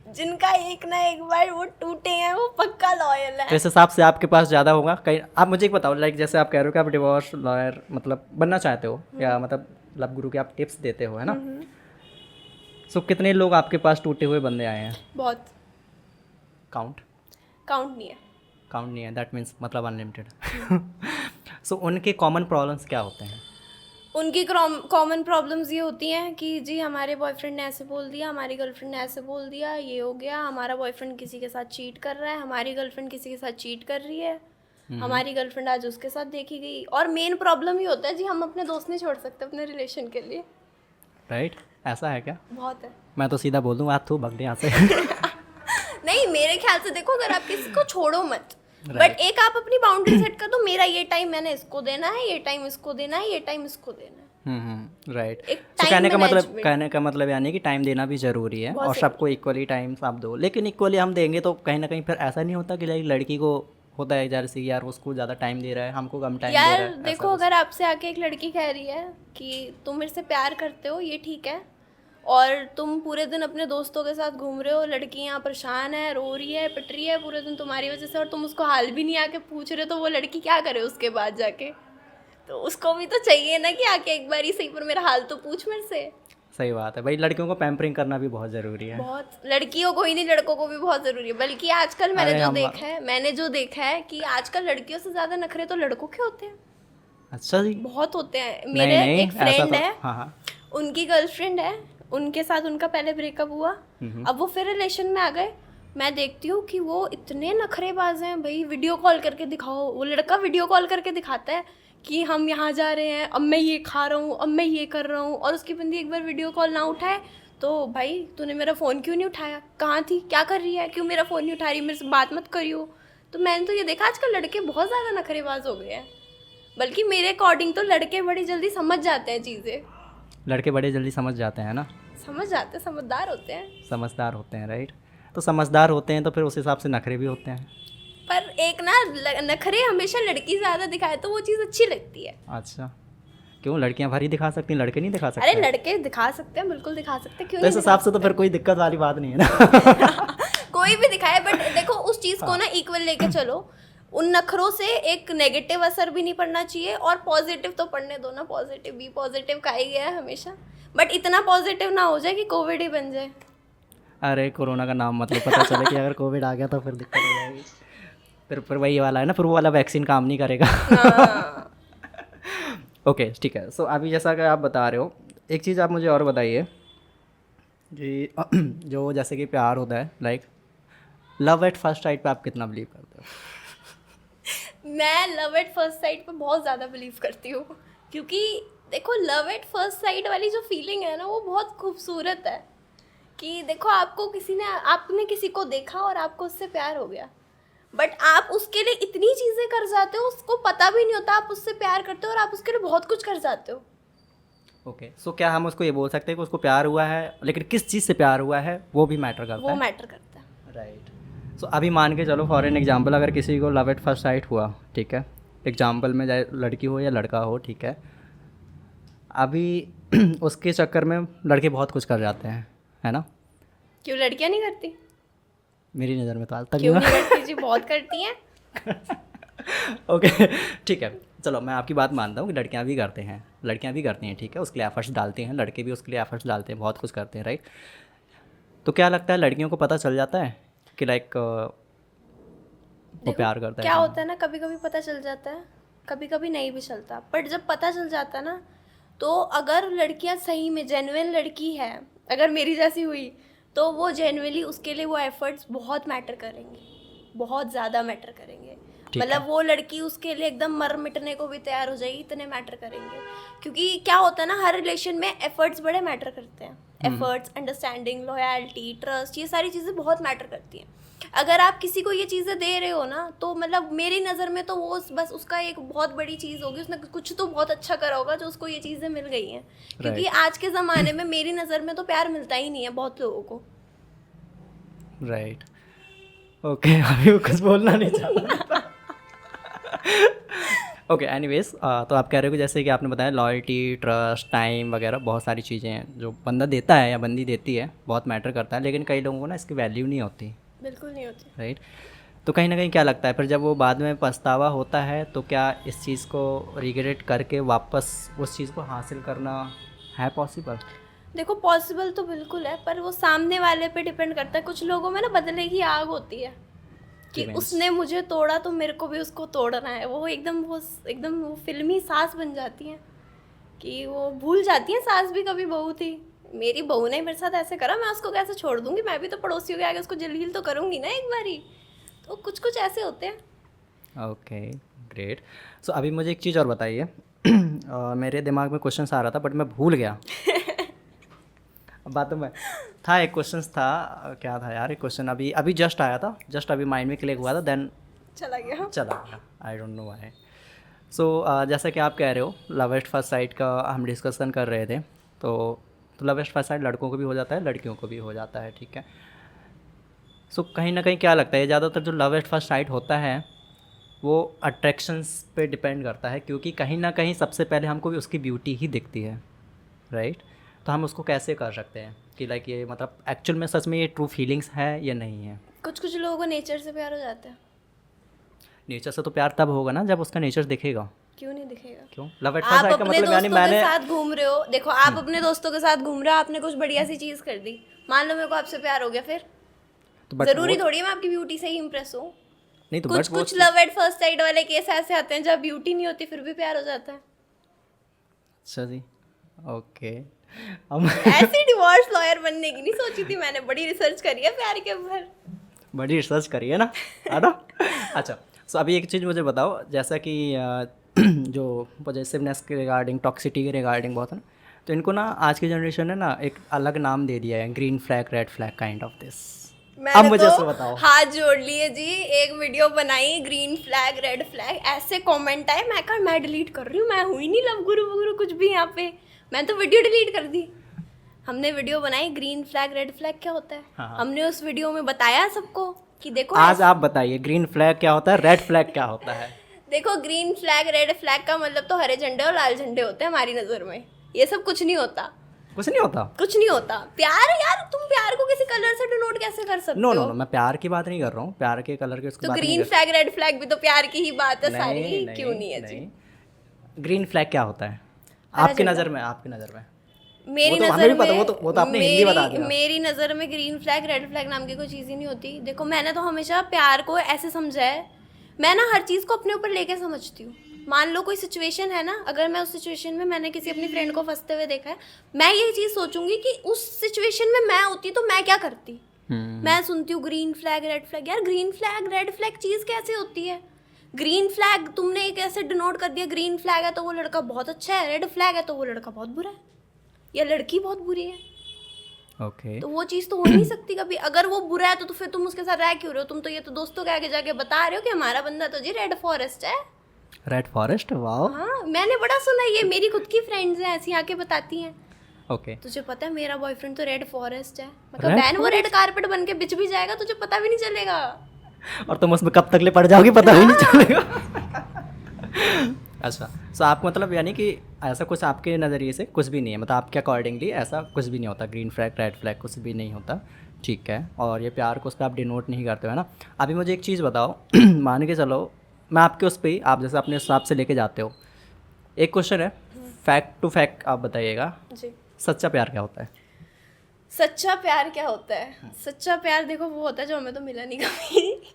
Speaker 2: जिनका एक ना एक बार वो टूटे हैं वो पक्का लॉयल है।
Speaker 1: तो इस हिसाब से आपके पास ज़्यादा होगा कहीं। आप मुझे एक बताओ, लाइक जैसे आप कह रहे हो कि आप डिवोर्स लॉयर मतलब बनना चाहते हो, या मतलब लव गुरु के आप टिप्स देते हो, है ना? सो कितने लोग आपके पास टूटे हुए बंदे आए हैं?
Speaker 2: बहुत।
Speaker 1: काउंट
Speaker 2: काउंट नहीं है।
Speaker 1: दैट मीन्स मतलब अनलिमिटेड। सो उनके कॉमन प्रॉब्लम्स क्या होते हैं?
Speaker 2: उनकी कॉमन प्रॉब्लम्स ये होती हैं कि जी हमारे बॉयफ्रेंड ने ऐसे बोल दिया, हमारी गर्लफ्रेंड ने ऐसे बोल दिया, ये हो गया, हमारा बॉयफ्रेंड किसी के साथ चीट कर रहा है, हमारी गर्लफ्रेंड किसी के साथ चीट कर रही है, हमारी गर्लफ्रेंड आज उसके साथ देखी गई। और मेन प्रॉब्लम ये होता है जी, हम अपने दोस्त नहीं छोड़ सकते अपने रिलेशन के लिए।
Speaker 1: राइट, ऐसा है क्या?
Speaker 2: बहुत है।
Speaker 1: मैं तो सीधा बोल दूँ आज तू भग दे यहाँ से।
Speaker 2: नहीं, मेरे ख्याल से देखो, अगर आप किसी को छोड़ो मत, बट एक आप अपनी बाउंड्री सेट कर दो, मेरा ये टाइम मैंने इसको देना है, ये टाइम इसको देना है, ये टाइम इसको देना है।
Speaker 1: राइट।
Speaker 2: एक
Speaker 1: तो
Speaker 2: time
Speaker 1: कहने का मतलब यानी कि टाइम देना भी ज़रूरी है, और सबको इक्वली टाइम आप दो। लेकिन इक्वली हम देंगे तो कहीं ना कहीं फिर ऐसा नहीं होता कि लड़की को होता है यार से, यार उसको ज़्यादा टाइम दे रहा है, हमको कम टाइम दे रहा है।
Speaker 2: यार देखो, अगर आपसे आके एक लड़की कह रही है कि तुम मेरे से प्यार करते हो, ये ठीक है, और तुम पूरे दिन अपने दोस्तों के साथ घूम रहे हो, लड़की यहाँ परेशान है, रो रही है, पिट रही है पूरे दिन तुम्हारी वजह से, और तुम उसको हाल भी नहीं आके पूछ रहे हो, तो वो लड़की क्या करे उसके बाद जाके? तो उसको भी तो चाहिए ना कि आके एक बार ही सही पर मेरा हाल तो पूछ मेरे से।
Speaker 1: सही बात है भाई, लड़कियों को पैम्परिंग करना भी बहुत ज़रूरी है।
Speaker 2: बहुत, लड़कियों को ही नहीं लड़कों को भी बहुत ज़रूरी है। बल्कि आजकल मैंने जो देखा है कि आजकल लड़कियों से ज़्यादा नखरे तो लड़कों के होते हैं।
Speaker 1: अच्छा जी।
Speaker 2: बहुत होते हैं।
Speaker 1: नहीं
Speaker 2: मेरे
Speaker 1: नहीं,
Speaker 2: एक
Speaker 1: ऐसा
Speaker 2: फ्रेंड
Speaker 1: तो
Speaker 2: है,
Speaker 1: हाँ हाँ।
Speaker 2: उनकी गर्लफ्रेंड है, उनके साथ उनका पहले ब्रेकअप हुआ, अब वो फिर रिलेशन में आ गए। मैं देखती हूँ कि वो इतने नखरेबाज हैं भाई, वीडियो कॉल करके दिखाओ, वो लड़का वीडियो कॉल करके दिखाता है कि हम यहाँ जा रहे हैं, अब मैं ये खा रहा हूँ, अब मैं ये कर रहा हूँ, और उसकी बंदी एक बार वीडियो कॉल ना उठाए तो भाई तूने मेरा फ़ोन क्यों नहीं उठाया, कहाँ थी, क्या कर रही है, क्यों मेरा फ़ोन नहीं उठा रही, मेरे से बात मत करियो। तो मैंने तो ये देखा आजकल लड़के बहुत ज़्यादा नखरेबाज हो गए हैं। बल्कि मेरे अकॉर्डिंग तो लड़के बड़ी जल्दी समझ जाते हैं चीज़ें।
Speaker 1: लड़के बड़े जल्दी समझ जाते हैं ना,
Speaker 2: समझ जाते हैं, समझदार होते हैं।
Speaker 1: समझदार होते हैं, राइट। तो समझदार होते हैं तो फिर उस हिसाब से नखरे भी होते हैं।
Speaker 2: पर एक ना नखरे हमेशा लड़की ज़्यादा दिखाए तो वो चीज़ अच्छी लगती है।
Speaker 1: अच्छा, क्यों? लड़कियां भरी दिखा सकती हैं, लड़के नहीं दिखा सकते?
Speaker 2: अरे लड़के दिखा सकते हैं, बिल्कुल दिखा सकते हैं, क्यों
Speaker 1: तो इस
Speaker 2: नहीं
Speaker 1: हिसाब से तो फिर कोई दिक्कत वाली बात नहीं है ना।
Speaker 2: कोई भी दिखाए, बट देखो उस चीज़ को ना इक्वल लेके चलो। उन नखरों से एक नेगेटिव असर भी नहीं पड़ना चाहिए, और पॉजिटिव तो पढ़ने दो ना, पॉजिटिव भी, पॉजिटिव का ही गया है हमेशा। बट इतना पॉजिटिव ना हो जाए कि कोविड ही बन जाए।
Speaker 1: अरे कोरोना का नाम मतलब पता चले कि अगर कोविड आ गया तो फिर दिक्कत हो जाएगी। फिर वही वाला है ना, फिर वो वाला वैक्सीन काम नहीं करेगा।
Speaker 2: हाँ।
Speaker 1: ओके ठीक है। सो अभी जैसा कि आप बता रहे हो, एक चीज़ आप मुझे और बताइए कि जो जैसे कि प्यार होता है, like love at first sight पे आप कितना बिलीव करते हो?
Speaker 2: मैं लव एट फर्स्ट साइट पे बहुत ज़्यादा बिलीव करती हूँ, क्योंकि देखो लव एट फर्स्ट साइट वाली जो फीलिंग है ना वो बहुत खूबसूरत है। कि देखो आपने किसी को देखा और आपको उससे प्यार हो गया, बट आप उसके लिए इतनी चीज़ें कर जाते हो, उसको पता भी नहीं होता आप उससे प्यार करते हो, और आप उसके लिए बहुत कुछ कर जाते हो।
Speaker 1: ओके सो क्या हम उसको ये बोल सकते हैं कि उसको प्यार हुआ है, लेकिन किस चीज़ से प्यार हुआ है वो भी मैटर करता
Speaker 2: वो
Speaker 1: है?
Speaker 2: मैटर करता है।
Speaker 1: राइट। सो अभी मान के चलो फॉर एन एग्जांपल, अगर किसी को लव एट फर्स्ट साइट हुआ, ठीक है, एग्जांपल में चाहे लड़की हो या लड़का हो, ठीक है, अभी उसके चक्कर में लड़के बहुत कुछ कर जाते हैं, है ना?
Speaker 2: क्यों लड़कियां नहीं करती?
Speaker 1: मेरी नज़र में तो आज तक
Speaker 2: क्यों
Speaker 1: नहीं
Speaker 2: नहीं करती जी, बहुत करती हैं।
Speaker 1: ओके ठीक है, चलो मैं आपकी बात मानता हूँ कि लड़कियाँ भी करते हैं, लड़कियाँ भी करती हैं, ठीक है, उसके लिए एफर्ट्स डालते हैं, लड़के भी उसके लिए एफर्ट्स डालते हैं, बहुत कुछ करते हैं, राइट। तो क्या लगता है लड़कियों को पता चल जाता है कि लाइक वो प्यार करता है?
Speaker 2: क्या होता है ना, कभी कभी पता चल जाता है, कभी कभी नहीं भी चलता। बट जब पता चल जाता है ना, तो अगर लड़कियां सही में जेन्युइन लड़की है, अगर मेरी जैसी हुई, तो वो जेन्युइनली उसके लिए वो एफर्ट्स बहुत मैटर करेंगे, बहुत ज़्यादा मैटर करेंगे। मतलब वो लड़की उसके लिए एकदम मर मिटने को भी तैयार हो जाएगी, इतने मैटर करेंगे। क्योंकि क्या होता है ना, हर रिलेशन में एफर्ट्स बड़े मैटर करते हैं। एफर्ट्स, अंडरस्टैंडिंग, लॉयल्टी, ट्रस्ट, ये सारी चीज़ें बहुत मैटर करती हैं। अगर आप किसी को ये चीज़ें दे रहे हो ना, तो मतलब मेरी नज़र में तो वो बस उसका एक बहुत बड़ी चीज़ होगी, उसने कुछ तो बहुत अच्छा करा होगा जो उसको ये चीज़ें मिल गई हैं। क्योंकि आज के ज़माने में मेरी नज़र में तो प्यार मिलता ही नहीं है बहुत लोगों को।
Speaker 1: राइट। ओके अभी वो कुछ बोलना नहीं चाहता। ओके एनीवेज, तो आप कह रहे हो कि जैसे कि आपने बताया लॉयल्टी, ट्रस्ट, टाइम वगैरह बहुत सारी चीज़ें हैं जो बंदा देता है या बंदी देती है, बहुत मैटर करता है, लेकिन कई लोगों को ना इसकी वैल्यू नहीं होती।
Speaker 2: बिल्कुल नहीं होती।
Speaker 1: राइट। तो कहीं ना कहीं क्या लगता है फिर जब वो बाद में पछतावा होता है, तो क्या इस चीज़ को रिग्रेट करके वापस उस चीज़ को हासिल करना है पॉसिबल?
Speaker 2: देखो पॉसिबल तो बिल्कुल है, पर वो सामने वाले पे डिपेंड करता है। कुछ लोगों में ना बदले की आग होती है कि उसने मुझे तोड़ा तो मेरे को भी उसको तोड़ना है। वो एकदम वो फिल्मी सास बन जाती हैं कि वो भूल जाती हैं सास भी कभी बहू थी। मेरी बहू ने मेरे साथ ऐसे करा, मैं उसको कैसे छोड़ दूंगी, मैं भी तो पड़ोसियों के आगे उसको जलील तो करूंगी ना एक बारी। तो कुछ कुछ ऐसे होते हैं।
Speaker 1: Okay great. सो अभी मुझे एक चीज़ और बताइए। मेरे दिमाग में क्वेश्चन आ रहा था बट मैं भूल गया। अब बातों में था एक क्वेश्चन था, क्या था यार एक क्वेश्चन, अभी अभी जस्ट आया था, जस्ट अभी माइंड में क्लिक हुआ था, देन
Speaker 2: चला गया।
Speaker 1: I don't know why. So जैसा कि आप कह रहे हो लव एट फर्स्ट साइट का हम डिस्कशन कर रहे थे, तो लव एट फर्स्ट साइट लड़कों को भी हो जाता है, लड़कियों को भी हो जाता है, ठीक है। सो कहीं ना कहीं क्या लगता है ज़्यादातर जो लव एट फर्स्ट साइट होता है वो अट्रैक्शंस पे डिपेंड करता है, क्योंकि कहीं ना कहीं सबसे पहले हमको भी उसकी ब्यूटी ही दिखती है, राइट। तो हम उसको कैसे कर सकते हैं कि लाइक ये मतलब एक्चुअल में सच में ये ट्रू फीलिंग्स है या नहीं है?
Speaker 2: कुछ लोगों को नेचर से प्यार हो जाता है।
Speaker 1: नेचर से तो प्यार तब होगा ना जब उसका नेचर दिखेगा।
Speaker 2: क्यों नहीं दिखेगा?
Speaker 1: क्यों? लव एट फर्स्ट
Speaker 2: आप
Speaker 1: साइट का
Speaker 2: अपने
Speaker 1: मतलब यानी
Speaker 2: दोस्तों के
Speaker 1: मैंने
Speaker 2: साथ घूम रहे हो, देखो आप अपने दोस्तों के साथ घूम रहे हो, आपने कुछ बढ़िया सी चीज कर दी, मान लो मेरे को आपसे प्यार हो गया, फिर
Speaker 1: तो बट
Speaker 2: जरूरी थोड़ी है मैं आपकी ब्यूटी से ही इंप्रेस हूँ।
Speaker 1: नहीं तो
Speaker 2: कुछ
Speaker 1: बट वो
Speaker 2: कुछ लव एट फर्स्ट साइट वाले केस ऐसे आते हैं जब ब्यूटी नहीं होती फिर भी प्यार हो जाता है।
Speaker 1: अच्छा जी, ओके। हम
Speaker 2: ऐसी डिवोर्स लॉयर बनने की नहीं सोची थी मैंने, बड़ी रिसर्च करी है प्यार के ऊपर।
Speaker 1: बड़ी रिसर्च करी है ना, है ना? अच्छा, सो अभी एक चीज़ मुझे बताओ, जैसा कि जो पॉजिटिवनेस के रिगार्डिंग, टॉक्सिटी के रिगार्डिंग बहुत है ना, तो इनको ना आज की जनरेशन ने ना एक अलग नाम दे दिया है, green flag, red flag kind of this. अब
Speaker 2: मैंने
Speaker 1: मुझे
Speaker 2: तो
Speaker 1: ऐसा बताओ।
Speaker 2: हाथ जोड़ लिए जी, एक वीडियो बनाई ग्रीन फ्लैग रेड फ्लैग, ऐसे कमेंट आए, मैं कहा मैं डिलीट कर रही हूँ, मैं हुई नहीं लव गुरु वगुरु कुछ भी यहाँ पे, मैं तो वीडियो डिलीट कर दी। हमने वीडियो बनाई ग्रीन फ्लैग रेड फ्लैग क्या होता है,
Speaker 1: हाँ।
Speaker 2: हमने उस वीडियो में बताया सबको कि देखो
Speaker 1: आज आप बताइए ग्रीन फ्लैग क्या होता है, रेड फ्लैग क्या होता है?
Speaker 2: देखो ग्रीन फ्लैग रेड फ्लैग का मतलब तो हरे झंडे और लाल झंडे होते हैं हमारी नज़र में, ये सब कुछ नहीं होता,
Speaker 1: कुछ नहीं होता।
Speaker 2: कुछ नहीं होता। प्यार यार, तुम प्यार को किसी कलर से डिनोट कैसे कर सकते
Speaker 1: नो
Speaker 2: हो?
Speaker 1: नो नो, मैं प्यार की बात नहीं कर रहा हूँ, प्यार के कलर की उसकी
Speaker 2: तो
Speaker 1: बात नहीं
Speaker 2: ग्रीन
Speaker 1: कर
Speaker 2: फ्लैग रेड फ्लैग भी तो प्यार की ही बात है सारी,
Speaker 1: नहीं,
Speaker 2: क्यों नहीं है जी?
Speaker 1: नहीं। ग्रीन फ्लैग क्या होता है
Speaker 2: हरा
Speaker 1: आपकी
Speaker 2: झंडा।
Speaker 1: नज़र में? आपकी नज़र में
Speaker 2: मेरी
Speaker 1: वो तो हमें
Speaker 2: नज़र
Speaker 1: भी पता,
Speaker 2: में
Speaker 1: वो तो आपने हिंदी बता दिया।
Speaker 2: मेरी नज़र में ग्रीन फ्लैग रेड फ्लैग नाम की कोई चीज़ ही नहीं होती। देखो मैंने तो हमेशा प्यार को ऐसे समझा है, मैं ना हर चीज़ को अपने ऊपर लेके समझती हूँ। मान लो कोई सिचुएशन है ना, अगर मैं उस सिचुएशन में मैंने किसी अपनी फ्रेंड को फंसते हुए देखा है, मैं ये चीज़ सोचूंगी कि उस सिचुएशन में मैं होती तो मैं क्या करती। मैं सुनती हूँ ग्रीन फ्लैग रेड फ्लैग, यार ग्रीन फ्लैग रेड फ्लैग चीज़ कैसे होती है? ग्रीन फ्लैग तुमने एक ऐसे डिनोट कर दिया, ग्रीन फ्लैग है तो वो लड़का बहुत अच्छा है, रेड फ्लैग है तो वो लड़का बहुत बुरा है या लड़की बहुत बुरी है।
Speaker 1: ओके।
Speaker 2: तो वो चीज़ तो हो नहीं सकती कभी। अगर वो बुरा है तो फिर तुम उसके साथ रह क्यों रहे हो? तुम तो ये तो दोस्तों के आगे जाके बता रहे हो कि हमारा बंदा तो जी रेड फॉरेस्ट है।
Speaker 1: Red forest, wow.
Speaker 2: हाँ मैंने बड़ा सुना, ये मेरी खुद की फ्रेंड्स हैं ऐसी आके बताती हैं,
Speaker 1: ओके।
Speaker 2: तुझे पता है मेरा बॉयफ्रेंड तो रेड फॉरेस्ट है। मतलब
Speaker 1: Red
Speaker 2: बहन वो रेड कारपेट बन के बिछ भी जाएगा, तुझे पता भी नहीं चलेगा।
Speaker 1: और तुम उसमें कब तक ले पड़ जाओगी पता भी नहीं चलेगा। अच्छा, सो आपको मतलब यानी कि ऐसा कुछ आपके नज़रिए से कुछ भी नहीं है, मतलब आपके अकॉर्डिंगली ऐसा कुछ भी नहीं होता, ग्रीन फ्लैग रेड फ्लैग कुछ भी नहीं होता, ठीक है? और ये प्यार को उस पर आप डिनोट नहीं करते हो, है ना? अभी मुझे एक चीज़ बताओ, मान के चलो मैं आपके उस पर ही, आप जैसे अपने हिसाब से लेके जाते हो, एक क्वेश्चन है, फैक्ट टू फैक्ट आप बताइएगा,
Speaker 2: जी,
Speaker 1: सच्चा प्यार क्या होता है?
Speaker 2: सच्चा प्यार क्या होता है? सच्चा प्यार देखो वो होता है जो हमें तो मिला नहीं कभी।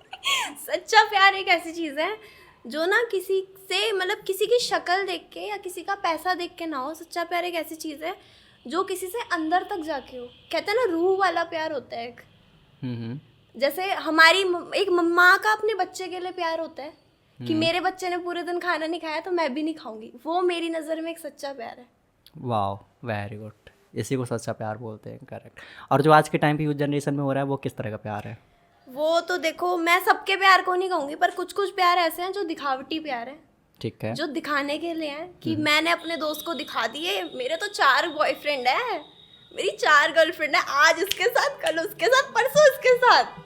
Speaker 2: सच्चा प्यार एक ऐसी चीज़ है जो ना किसी से, मतलब किसी की शक्ल देख के या किसी का पैसा देख के ना हो। सच्चा प्यार एक ऐसी चीज़ है जो किसी से अंदर तक जाके हो। कहते हैं ना रूह वाला प्यार होता है एक। जैसे हमारी एक माँ का अपने बच्चे के लिए प्यार होता है कि मेरे बच्चे ने पूरे दिन खाना नहीं खाया तो मैं भी नहीं खाऊंगी, वो मेरी नज़र में एक सच्चा प्यार है।
Speaker 1: वाह, वेरी गुड, इसी को सच्चा प्यार बोलते हैं, करेक्ट। और जो आज के टाइम पे यूथ जनरेशन में हो रहा है वो किस तरह का प्यार है?
Speaker 2: वो तो देखो मैं सबके प्यार को नहीं कहूँगी, पर कुछ कुछ प्यार ऐसे हैं जो दिखावटी प्यार है,
Speaker 1: ठीक है।
Speaker 2: जो दिखाने के लिए हैं कि मैंने अपने दोस्त को दिखा दिए, मेरे तो 4 बॉयफ्रेंड है, मेरी 4 गर्लफ्रेंड है, आज उसके साथ, कल उसके साथ, परसों उसके साथ।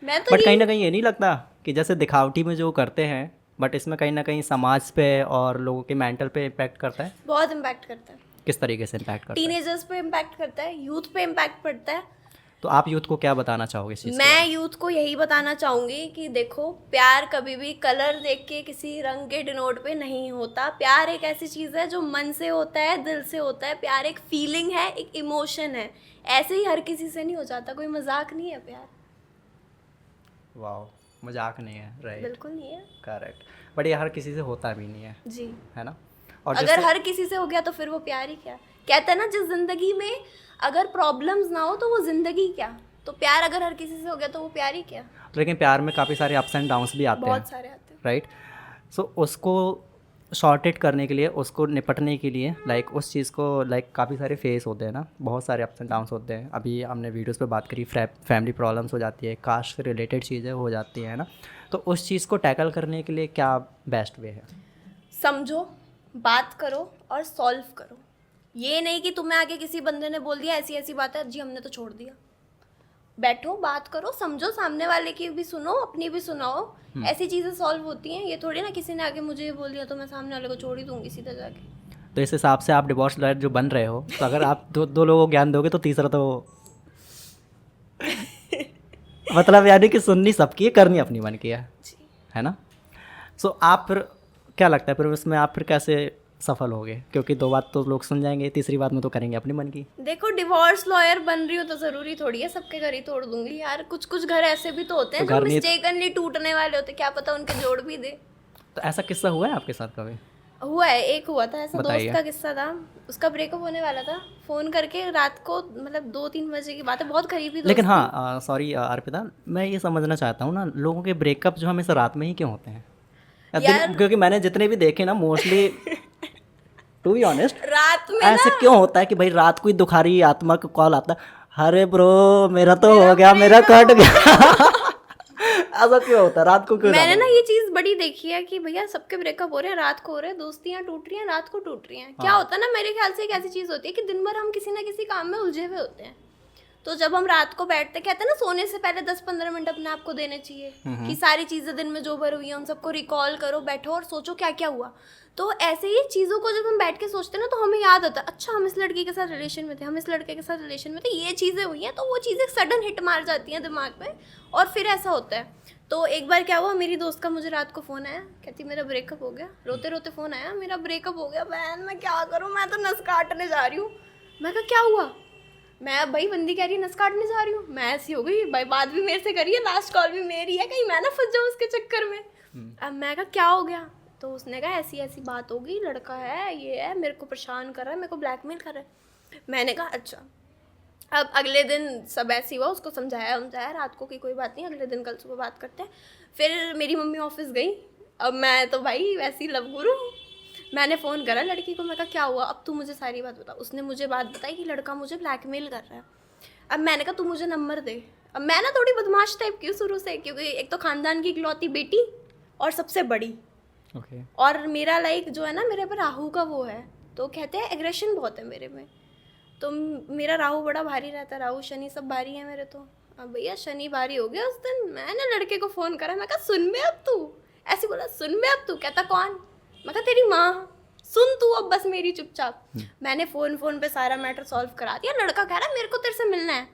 Speaker 2: मैं तो
Speaker 1: बट कहीं ना कहीं ये नहीं लगता कि जैसे दिखावटी में जो करते हैं, बट इसमें कहीं ना कहीं समाज पे और लोगों के मेंटल पे इम्पैक्ट करता है?
Speaker 2: बहुत इम्पैक्ट करता है।
Speaker 1: किस तरीके से इम्पैक्ट करता है?
Speaker 2: टीनेजर्स पे इम्पैक्ट करता है, यूथ पे इम्पैक्ट पड़ता है।
Speaker 1: तो आप यूथ को क्या बताना चाहोगे इस चीज़ के
Speaker 2: मैं
Speaker 1: बारे
Speaker 2: यूथ को यही बताना चाहूँगी कि देखो प्यार कभी भी कलर देख के किसी रंग के डिनोट पे नहीं होता। प्यार एक ऐसी चीज़ है जो मन से होता है, दिल से होता है। प्यार एक फीलिंग है, एक इमोशन है, ऐसे ही हर किसी से नहीं हो जाता, कोई मजाक नहीं है प्यार।
Speaker 1: में? वाह, मजाक नहीं है, राइट,
Speaker 2: बिल्कुल नहीं है
Speaker 1: करेक्ट। बट ये हर किसी से होता भी नहीं है,
Speaker 2: जी।
Speaker 1: है ना? और
Speaker 2: अगर हर किसी से हो गया तो फिर वो प्यार ही क्या? कहते हैं ना जिस जिंदगी में अगर प्रॉब्लम्स ना हो तो वो जिंदगी क्या? तो प्यार अगर हर किसी से हो गया तो वो प्यार ही क्या?
Speaker 1: लेकिन प्यार में काफ़ी सारे अप्स एंड डाउन्स भी आते हैं,
Speaker 2: बहुत सारे आते हैं।
Speaker 1: राइट? सो उसको शॉर्टेड करने के लिए, उसको निपटने के लिए, लाइक उस चीज़ को, लाइक काफ़ी सारे फेस होते हैं ना, बहुत सारे अप्स एंड डाउन्स होते हैं। अभी हमने वीडियोस पे बात करी, फैमिली प्रॉब्लम्स हो जाती है, कास्ट से रिलेटेड चीज़ें हो जाती हैं ना, तो उस चीज़ को टैकल करने के लिए क्या बेस्ट वे है?
Speaker 2: समझो, बात करो और सॉल्व करो। ये नहीं कि तुम्हें आगे किसी बंदे ने बोल दिया ऐसी ऐसी बात है जी हमने तो छोड़ दिया। बैठो, बात करो, समझो, सामने वाले की भी सुनो, अपनी भी सुनाओ। ऐसी चीज़ें सॉल्व होती हैं। ये थोड़ी ना किसी ने आगे मुझे ये बोल दिया तो मैं सामने वाले को छोड़ ही दूंगी सीधा जाके।
Speaker 1: तो इस हिसाब से आप डिवोर्स लॉयर जो बन रहे हो, तो अगर आप दो लोगों को ज्ञान दोगे तो तीसरा तो मतलब यानी कि सुननी सबकी है, करनी अपनी मन की है ना? सो आप फिर क्या लगता है फिर उसमें आप फिर कैसे सफल होगे? क्योंकि 2 बात तो लोग सुन जाएंगे, तीसरी बात में तो करेंगे अपने मन की।
Speaker 2: देखो, डिवोर्स लॉयर बन रही हो तो जरूरी थोड़ी है सबके घर ही तोड़ दूंगी यार। कुछ कुछ घर ऐसे भी तो होते हैं
Speaker 1: तो
Speaker 2: जो
Speaker 1: घर नहीं-
Speaker 2: मिस्टेकनली टूटने वाले होते, क्या पता उनके जोड़ भी दे।
Speaker 1: तो ऐसा किस्सा हुआ है आपके साथ कभी?
Speaker 2: हुआ है, एक हुआ था ऐसा,
Speaker 1: बताइए।
Speaker 2: दोस्त का किस्सा था। उसका ब्रेकअप होने वाला था, फोन करके रात को, मतलब 2-3 बजे की बात है, बहुत करीबी दोस्त
Speaker 1: लेकिन
Speaker 2: थी।
Speaker 1: हाँ, सॉरी अर्पिता, मैं ये समझना चाहता हूँ ना, लोगों के ब्रेकअप जो हमेशा रात में ही क्यों होते हैं? क्योंकि मैंने जितने भी देखे ना, मोस्टली टू बी ऑनेस्ट,
Speaker 2: रात में
Speaker 1: ऐसे क्यों होता है कि भाई रात को ही दुखारी आत्मा का कॉल आता है, अरे ब्रो मेरा तो हो गया, मेरा कट गया। ऐसा क्यों होता है? रात को क्यों
Speaker 2: मैंने
Speaker 1: ज्यादा
Speaker 2: ना ये चीज बड़ी देखी है कि भैया सबके ब्रेकअप हो रहे हैं रात को हो रहे हैं, दोस्तियां टूट रही हैं रात को टूट रही हैं। क्या होता है ना, मेरे ख्याल से एक ऐसी चीज होती है कि दिन भर हम किसी ना किसी काम में उलझे हुए होते हैं, तो जब हम रात को बैठते, कहते हैं ना सोने से पहले 10-15 मिनट अपने आप को देने चाहिए कि सारी चीजें दिन में जो भर हुई हैं उन सबको रिकॉल करो, बैठो और सोचो क्या क्या हुआ। तो ऐसे ही चीज़ों को जब हम बैठ के सोचते हैं ना, तो हमें याद आता है, अच्छा हम इस लड़की के साथ रिलेशन में थे, हम इस लड़के के साथ रिलेशन में थे, ये चीज़ें हुई हैं, तो वो चीज़ें सडन हिट मार जाती हैं दिमाग में और फिर ऐसा होता है। तो एक बार क्या हुआ, मेरी दोस्त का मुझे रात को फ़ोन आया, कहती मेरा ब्रेकअप हो गया, रोते रोते फ़ोन आया, मेरा ब्रेकअप हो गया बहन, मैं क्या करूँ, मैं तो नस काटने जा रही हूँ। मैं कहा क्या हुआ? मैं भाई बंदी कह रही है नस काटने जा रही हूँ, मैं ऐसी हो गई, भाई बात भी मेरे से करी है, लास्ट कॉल भी मेरी है, कहीं मैं ना फंस जाऊँ उसके चक्कर में। अब मैं कहा क्या हो गया? तो उसने कहा ऐसी ऐसी बात हो गई, लड़का है, ये है, मेरे को परेशान कर रहा है, मेरे को ब्लैकमेल कर रहा है। मैंने कहा अच्छा। अब अगले दिन सब ऐसे हुआ, उसको समझाया रात को कि कोई बात नहीं, अगले दिन कल सुबह बात करते हैं। फिर मेरी मम्मी ऑफिस गई, अब मैं तो भाई वैसी लव गुरु, मैंने फ़ोन करा लड़की को, मैं कहा क्या हुआ, अब तू मुझे सारी बात बता। उसने मुझे बात बताई कि लड़का मुझे ब्लैकमेल कर रहा है। अब मैंने कहा तू मुझे नंबर दे। अब मैं ना थोड़ी बदमाश टाइप की हूँ शुरू से, क्योंकि एक तो ख़ानदान की इकलौती बेटी और सबसे बड़ी,
Speaker 1: ओके।
Speaker 2: और मेरा लाइक जो है ना, मेरे पर राहु का वो है, तो कहते हैं एग्रेशन बहुत है मेरे में, तो मेरा राहु बड़ा भारी रहता है, राहु शनि सब भारी है मेरे। तो अब भैया शनि भारी हो गया उस दिन, मैंने लड़के को फ़ोन करा, मैं कहा सुन बे अब तू, ऐसे बोला सुन बे अब तू। कहता कौन? मैं कहा तेरी माँ, सुन तू अब बस मेरी चुपचाप। मैंने फ़ोन पे सारा मैटर सॉल्व करा दिया। लड़का कह रहा है मेरे को तेरे से मिलना है।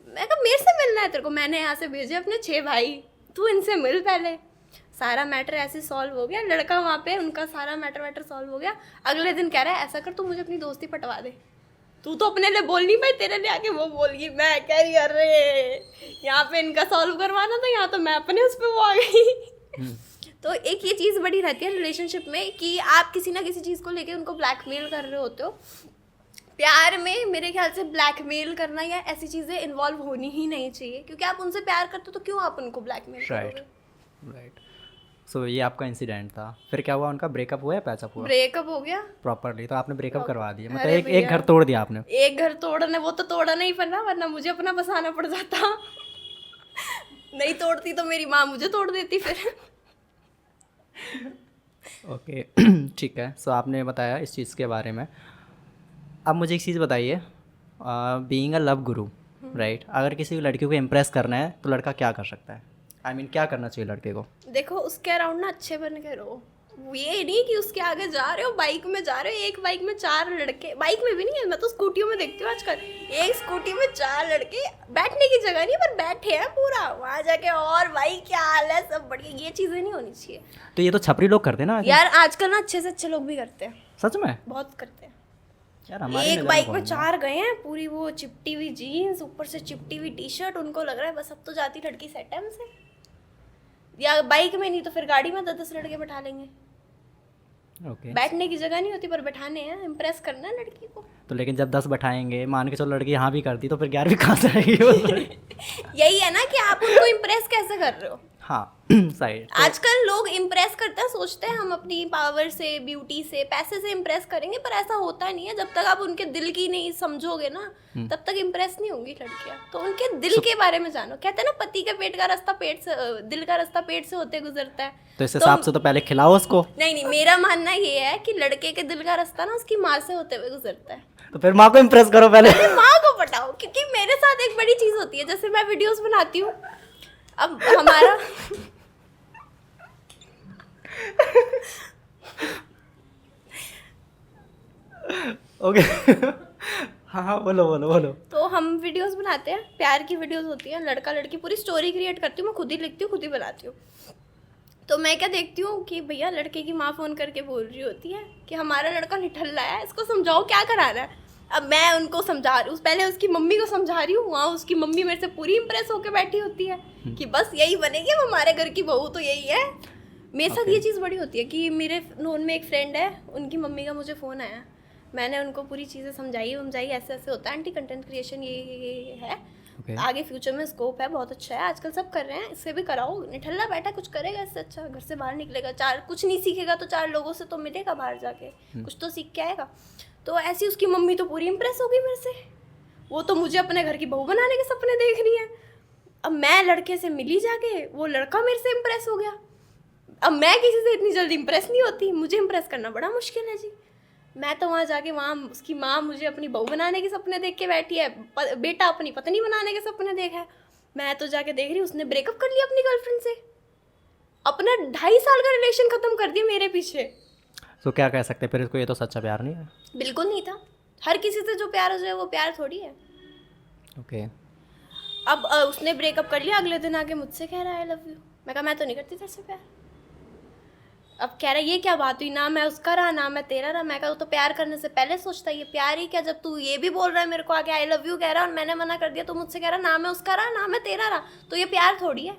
Speaker 2: मैं कहा मेरे से मिलना है तेरे को? मैंने यहाँ से भेजे अपने 6 भाई, तू इनसे मिल पहले। सारा मैटर ऐसे सॉल्व हो गया, लड़का वहाँ पे, उनका सारा मैटर सॉल्व हो गया। अगले दिन कह रहा है ऐसा कर तू मुझे अपनी दोस्ती पटवा दे, तू तो अपने लिए बोल नहीं पाई, तेरे लिए आके वो बोल गई। मैं कह रही अरे यहाँ पे इनका सॉल्व करवाना था, यहाँ तो मैं अपने उस पर वो आ गई। तो एक ये चीज़ बड़ी रहती है रिलेशनशिप में कि आप किसी ना किसी चीज़ को लेके उनको ब्लैकमेल कर रहे होते हो। प्यार में मेरे ख्याल से ब्लैकमेल करना या ऐसी चीज़ें इन्वॉल्व होनी ही नहीं चाहिए, क्योंकि आप उनसे प्यार करते हो तो क्यों आप उनको ब्लैकमेल करोगे?
Speaker 1: राइट। सो ये आपका इंसिडेंट था, फिर क्या हुआ? उनका ब्रेकअप हुआ या पैचअप हुआ?
Speaker 2: ब्रेकअप हो गया
Speaker 1: प्रॉपरली? तो आपने ब्रेकअप करवा दिया, मतलब
Speaker 2: अरे
Speaker 1: एक घर तोड़ दिया आपने।
Speaker 2: एक घर तोड़ने, वो तो तोड़ा नहीं पड़ा, वरना मुझे अपना बसाना पड़ जाता। नहीं तोड़ती तो मेरी माँ मुझे तोड़ देती फिर।
Speaker 1: ओके। ठीक है। सो आपने बताया इस चीज़ के बारे में। अब मुझे एक चीज़ बताइए, being a love Guru, right, अगर किसी लड़की को इम्प्रेस करना है तो लड़का क्या कर सकता है? आई मीन क्या करना चाहिए लड़के को?
Speaker 2: देखो उसके अराउंड ना अच्छे बन के रहो, ये नहीं कि उसके आगे जा रहे हो, बाइक में जा रहे हो, एक बाइक में 4 लड़के, बाइक में भी नहीं है, मैं तो स्कूटियों में देखती हूँ आजकल, एक स्कूटी में 4 लड़के, बैठने की जगह नहीं पर बैठे हैं पूरा वहाँ जाके, और भाई क्या हाल है, सब बढ़िया। ये चीज़ें नहीं होनी चाहिए।
Speaker 1: तो ये तो छपरी लोग करते हैं ना
Speaker 2: यार आजकल ना अच्छे से अच्छे लोग भी करते हैं,
Speaker 1: सच में?
Speaker 2: बहुत करते हैं।
Speaker 1: यार हमारी
Speaker 2: एक
Speaker 1: नज़र
Speaker 2: बाइक
Speaker 1: में
Speaker 2: में
Speaker 1: कौन है?
Speaker 2: 4 गए हैं, पूरी वो चिपटी हुई जीन्स, ऊपर से चिपटी हुई टी-शर्ट, उनको लग रहा है बस अब तो जाती लड़की सेट है हमसे। या बाइक में नहीं तो फिर गाड़ी में 10-10 लड़के बैठा लेंगे।
Speaker 1: ओके।
Speaker 2: बैठने की जगह नहीं होती पर बैठाने हैं, इम्प्रेस करना है लड़की को।
Speaker 1: तो लेकिन जब 10 बैठाएंगे, मान के चलो लड़की यहाँ भी करती, तो फिर 11वीं कहाँ से आएगी वो?
Speaker 2: यही है ना कि आप उनको इम्प्रेस कैसे कर रहे हो।
Speaker 1: हाँ साइड।
Speaker 2: आजकल लोग इम्प्रेस करते हैं, सोचते हैं हम अपनी पावर से, ब्यूटी से, पैसे से इम्प्रेस करेंगे, पर ऐसा होता नहीं है। जब तक आप उनके दिल की नहीं समझोगे ना, तब तक इम्प्रेस नहीं होंगी लड़कियां। तो उनके दिल के बारे में जानो। कहते हैं ना पति के पेट का रास्ता पेट से, दिल का रास्ता पेट से होते गुजरता है।
Speaker 1: तो इस हिसाब से तो पहले खिलाओ उसको।
Speaker 2: नहीं, मेरा मानना ये है कि लड़के के दिल का रास्ता ना उसकी माँ से होते हुए गुजरता है।
Speaker 1: तो फिर माँ को इम्प्रेस करो पहले।
Speaker 2: माँ को पटाओ, क्योंकि मेरे साथ एक बड़ी चीज होती है, जैसे मैं वीडियोस बनाती हूँ, अब हमारा
Speaker 1: ओके। हाँ बोलो।
Speaker 2: तो हम वीडियोस बनाते हैं, प्यार की वीडियोस होती हैं, लड़का लड़की पूरी स्टोरी क्रिएट करती हूँ, मैं खुद ही लिखती हूँ, खुद ही बनाती हूँ। तो मैं क्या देखती हूँ कि भैया लड़के की माँ फ़ोन करके बोल रही होती है कि हमारा लड़का निठल्ला है, इसको समझाओ क्या करा रहा है। अब मैं उनको समझा रही हूँ, पहले उसकी मम्मी को समझा रही हूँ, वहाँ उसकी मम्मी मेरे से पूरी इंप्रेस होकर बैठी होती है कि बस यही बनेगी, अब हमारे घर की बहू तो यही है। मेरे साथ ये चीज़ बड़ी होती है कि मेरे नोन में एक फ्रेंड है, उनकी मम्मी का मुझे फ़ोन आया, मैंने उनको पूरी चीज़ें समझाई, ऐसे ऐसे होता है आंटी, कंटेंट क्रिएशन ये है, आगे फ्यूचर में स्कोप है, बहुत अच्छा है, आजकल सब कर रहे हैं, इससे भी कराओ, निठल्ला बैठा कुछ करेगा इससे अच्छा, घर से बाहर निकलेगा, कुछ नहीं सीखेगा तो 4 लोगों से तो मिलेगा बाहर जाके, कुछ तो सीख के आएगा। तो ऐसी उसकी मम्मी तो पूरी इंप्रेस हो गई मेरे से, वो तो मुझे अपने घर की बहू बनाने के सपने देख रही है। अब मैं लड़के से मिली जाके, वो लड़का मेरे से इंप्रेस हो गया। अब मैं किसी से इतनी जल्दी इंप्रेस नहीं होती, मुझे इंप्रेस करना बड़ा मुश्किल है जी। मैं तो वहाँ जाके, वहाँ उसकी माँ मुझे अपनी बहू बनाने के सपने देख के बैठी है, बेटा अपनी पत्नी बनाने के सपने देखा है। मैं तो जाके देख रही हूँ उसने ब्रेकअप कर लिया अपनी गर्लफ्रेंड से, अपना 2.5 साल का रिलेशन ख़त्म कर दिया मेरे पीछे।
Speaker 1: तो क्या कह सकते हैं फिर इसको, ये तो सच्चा प्यार नहीं है।
Speaker 2: बिल्कुल नहीं था, हर किसी से जो प्यार हो जाए वो प्यार थोड़ी है।
Speaker 1: ओके।
Speaker 2: अब उसने ब्रेकअप कर लिया, अगले दिन आके मुझसे कह रहा है आई लव यू। मैं कहा मैं तो नहीं करती तेरे से प्यार। अब कह रहा है ये क्या बात हुई, ना मैं उसका रहा ना मैं तेरा रहा। मैं कहा तो प्यार करने से पहले सोचता, ये प्यार ही क्या, जब तू ये भी बोल रहा है मेरे को आके आई लव यू कह रहा है और मैंने मना कर दिया, तो मुझसे कह रहा ना मैं उसका रहा ना मैं तेरा रहा, तो ये प्यार थोड़ी है।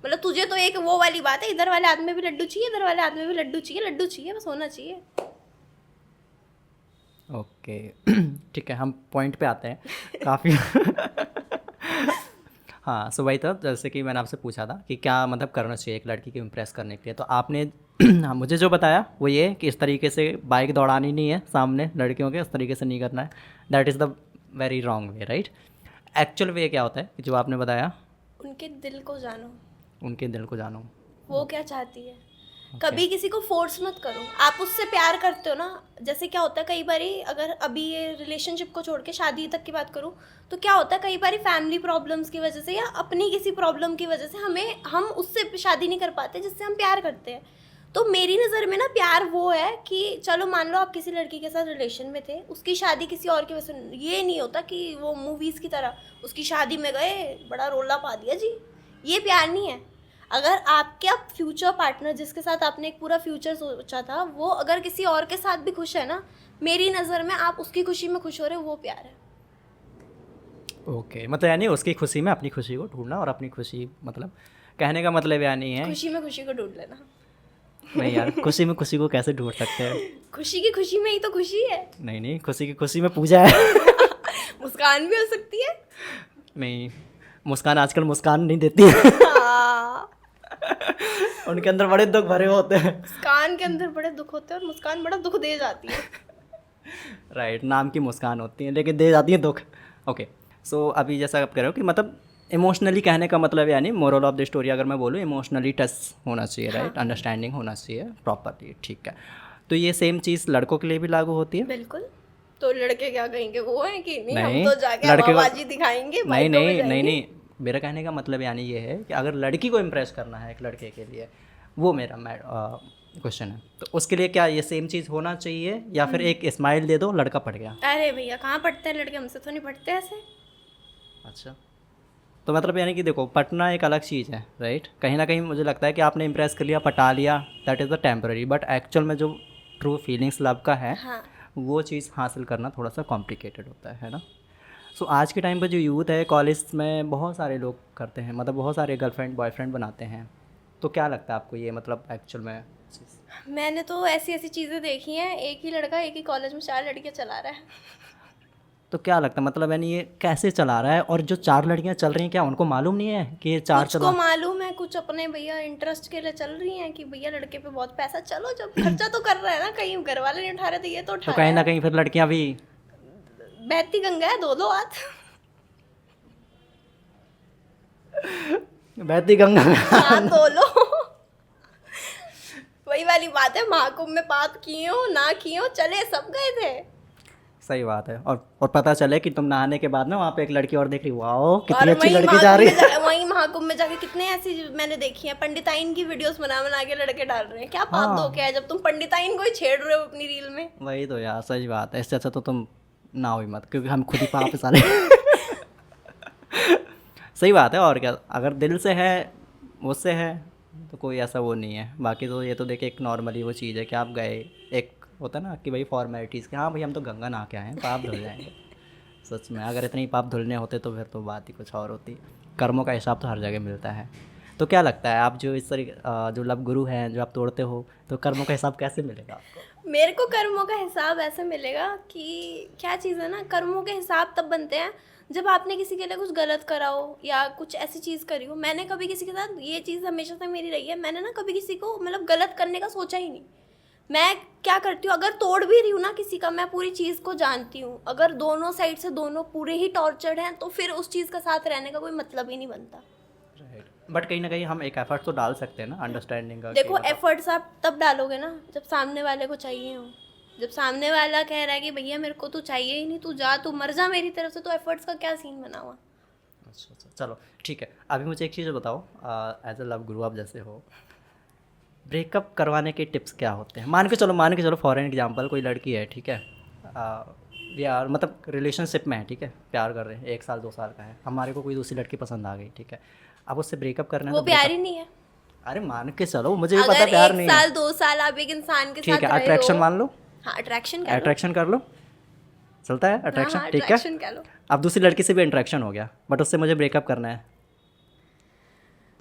Speaker 2: मतलब तुझे तो एक वो वाली बात है, इधर वाले आदमी में भी लड्डू चाहिए, इधर वाले आदमी में भी लड्डू चाहिए, बस होना चाहिए।
Speaker 1: ओके ठीक है, हम पॉइंट पे आते हैं काफ़ी हाँ, सो वही था, जैसे कि मैंने आपसे पूछा था कि क्या मतलब करना चाहिए एक लड़की को इम्प्रेस करने के लिए, तो आपने हाँ, मुझे जो बताया वो ये कि इस तरीके से बाइक दौड़ानी नहीं है सामने लड़कियों के, इस तरीके से नहीं करना है, that is the very wrong way, right. Actual way क्या होता है कि जो आपने बताया,
Speaker 2: उनके दिल को जानो,
Speaker 1: उनके दिल को जानो,
Speaker 2: वो क्या चाहती है। कभी किसी को फोर्स मत करो, आप उससे प्यार करते हो ना। जैसे क्या होता है कई बारी, अगर अभी ये रिलेशनशिप को छोड़ के शादी तक की बात करूँ, तो क्या होता है कई बारी फैमिली प्रॉब्लम्स की वजह से या अपनी किसी प्रॉब्लम की वजह से हम उससे शादी नहीं कर पाते जिससे हम प्यार करते हैं। तो मेरी नज़र में ना प्यार वो है कि चलो मान लो आप किसी लड़की के साथ रिलेशन में थे, उसकी शादी किसी और की वजह से, ये नहीं होता कि वो मूवीज़ की तरह उसकी शादी में गए बड़ा रोला पा दिया जी, ये प्यार नहीं है। अगर आपके फ्यूचर पार्टनर जिसके साथ आपने एक पूरा फ्यूचर सोचा था, वो अगर किसी और के साथ भी खुश है ना, मेरी नज़र में आप उसकी खुशी में खुश हो रहे हो, वो प्यार है।
Speaker 1: ओके मतलब यानी उसकी खुशी में अपनी खुशी को ढूंढना, और अपनी खुशी मतलब कहने का मतलब यानी है
Speaker 2: खुशी में खुशी को ढूंढ लेना।
Speaker 1: नहीं यार, खुशी में खुशी को कैसे ढूंढ सकते हैं?
Speaker 2: खुशी की खुशी में ही तो खुशी है।
Speaker 1: नहीं, खुशी की खुशी में पूजा है
Speaker 2: मुस्कान भी हो सकती है।
Speaker 1: नहीं, मुस्कान आजकल मुस्कान नहीं देती है
Speaker 2: हाँ।
Speaker 1: उनके अंदर बड़े दुख भरे होते हैं।
Speaker 2: मुस्कान के अंदर बड़े दुख होते हैं और मुस्कान बड़ा दुख दे जाती है।
Speaker 1: राइट, नाम की मुस्कान होती है लेकिन दे जाती है दुख। ओके, सो अभी जैसा आप कह रहे हो कि मतलब इमोशनली कहने का मतलब यानी मोरल ऑफ द स्टोरी अगर मैं बोलूँ, इमोशनली टच होना चाहिए, राइट, अंडरस्टैंडिंग होना चाहिए प्रॉपरली, ठीक है। तो ये सेम चीज़ लड़कों के लिए भी लागू होती है?
Speaker 2: बिल्कुल। तो लड़के क्या कहेंगे, वो है कि नहीं,
Speaker 1: नहीं,
Speaker 2: हम तो जाके
Speaker 1: लड़के
Speaker 2: हवाबाजी दिखाएंगे,
Speaker 1: नहीं, मेरा कहने का मतलब यानी ये है कि अगर लड़की को इम्प्रेस करना है एक लड़के के लिए, वो मेरा क्वेश्चन है, तो उसके लिए क्या ये सेम चीज़ होना चाहिए या फिर एक स्माइल दे दो लड़का पट गया?
Speaker 2: अरे भैया कहाँ पढ़ते हैं लड़के, हमसे तो नहीं पढ़ते ऐसे।
Speaker 1: अच्छा, तो मतलब यानी कि देखो, पटना एक अलग चीज़ है, राइट। कहीं ना कहीं मुझे लगता है कि आपने इम्प्रेस कर लिया, पटा लिया, that is the temporary, but actual में जो ट्रू फीलिंग्स लव का है,
Speaker 2: हाँ।
Speaker 1: वो चीज़ हासिल करना थोड़ा सा कॉम्प्लिकेटेड होता है ना। सो आज के टाइम पर जो यूथ है, कॉलेज में बहुत सारे लोग करते हैं, मतलब बहुत सारे गर्लफ्रेंड बॉयफ्रेंड बनाते हैं, तो क्या लगता है आपको ये मतलब एक्चुअल में चीज़?
Speaker 2: मैंने तो ऐसी चीज़ें देखी हैं, एक ही लड़का एक ही कॉलेज में 4 लड़कियाँ चला रहा है।
Speaker 1: तो क्या लगता है मतलब यानी ये कैसे चला रहा है? और जो 4 लड़कियां चल रही हैं, क्या उनको मालूम नहीं है कि ये 4
Speaker 2: कुछ को मालूम है, कुछ अपने भैया इंटरेस्ट के लिए चल रही हैं कि भैया लड़के पे बहुत पैसा, चलो जब खर्चा तो कर रहा है ना, कहीं घर वाले नहीं उठा रहे थे, ये तो उठा
Speaker 1: तो कहीं ना कहीं फिर लड़कियां भी
Speaker 2: बहती गंगा है, 2-2 हाथ।
Speaker 1: बहती गंगा
Speaker 2: हाँ तो लो। वही वाली बात है, महाकुंभ में पाप किए हो ना किए हो, चले सब गए थे।
Speaker 1: सही बात है। और पता चले कि तुम नहाने के बाद ना वहाँ पे एक लड़की और देख रही, वाओ कितनी अच्छी लड़की जा रही है।
Speaker 2: वहीं महाकुंभ में जाके कितने ऐसी मैंने देखी है, पंडिताइन की वीडियोस बना के लड़के डाल रहे हैं। क्या पाप दो क्या है जब तुम पंडिताइन को ही छेड़ रहे हो अपनी रील में।
Speaker 1: वही तो यार, सही बात है। इससे अच्छा तो तुम ना हो ही मत, क्योंकि हम खुद ही पाप है सारे सही बात है। और क्या, अगर दिल से है, उससे है, तो कोई ऐसा वो नहीं है। बाकी तो ये तो देखिए एक नॉर्मली वो चीज़ है कि आप गए, एक होता है ना कि भाई फॉर्मेलिटीज़ कि हाँ भाई हम तो गंगा नहा के आए हैं, पाप धुल जाएंगे। सच में अगर इतने ही पाप धुलने होते तो फिर तो बात ही कुछ और होती। कर्मों का हिसाब तो हर जगह मिलता है। तो क्या लगता है आप जो इस तरीके जो लव गुरु हैं जो आप तोड़ते हो, तो कर्मों का हिसाब कैसे मिलेगा आपको?
Speaker 2: मेरे को कर्मों का हिसाब ऐसे मिलेगा कि क्या चीज़ है ना, कर्मों के हिसाब तब बनते हैं जब आपने किसी के लिए कुछ गलत करा हो या कुछ ऐसी चीज़ करी हो। मैंने कभी किसी के साथ, ये चीज़ हमेशा से मेरी रही है, मैंने ना कभी किसी को मतलब गलत करने का सोचा ही नहीं। मैं क्या करती हूँ, अगर तोड़ भी रही हूँ ना किसी का, मैं पूरी चीज़ को जानती हूँ। अगर दोनों साइड से दोनों पूरे ही टॉर्चर्ड हैं तो फिर उस चीज़ का साथ रहने का कोई मतलब ही नहीं बनता।
Speaker 1: राइट, बट कहीं ना कहीं हम एक एफर्ट तो डाल सकते हैं ना अंडरस्टैंडिंग का।
Speaker 2: देखो एफर्ट्स आप तब डालोगे ना जब सामने वाले को चाहिए हो। जब सामने वाला कह रहा है कि भैया मेरे को तो चाहिए ही नहीं, तू जा, तू मर जा मेरी तरफ से, तो एफर्ट्स का क्या सीन बना हुआ।
Speaker 1: अच्छा, चलो ठीक है। अभी मुझे एक चीज़ बताओ, एज अ लव गुरु आप जैसे हो, ब्रेकअप करवाने के टिप्स क्या होते हैं? मान के चलो फॉर एन एग्जांपल कोई लड़की है, ठीक है, यार मतलब रिलेशनशिप में है, ठीक है, प्यार कर रहे हैं, 1 साल 2 साल का है, हमारे को कोई दूसरी लड़की पसंद आ गई, ठीक है, अब उससे ब्रेकअप करना है
Speaker 2: वो
Speaker 1: तो
Speaker 2: प्यार ही नहीं है।
Speaker 1: अरे मान के चलो, मुझे भी पता
Speaker 2: अगर
Speaker 1: प्यार
Speaker 2: 1
Speaker 1: नहीं
Speaker 2: साल
Speaker 1: है,
Speaker 2: 2 साल आप एक इंसान के
Speaker 1: ठीक
Speaker 2: साथ
Speaker 1: है,
Speaker 2: रहे
Speaker 1: अट्रैक्शन
Speaker 2: हो।
Speaker 1: मान लो,
Speaker 2: हाँ अट्रैक्शन कह लो।
Speaker 1: अट्रैक्शन कर लो, चलता है अट्रैक्शन,
Speaker 2: हाँ
Speaker 1: ठीक है।
Speaker 2: अट्रैक्शन कह लो।
Speaker 1: अब दूसरी लड़की से भी इंटरेक्शन हो गया बट उससे मुझे ब्रेकअप करना है,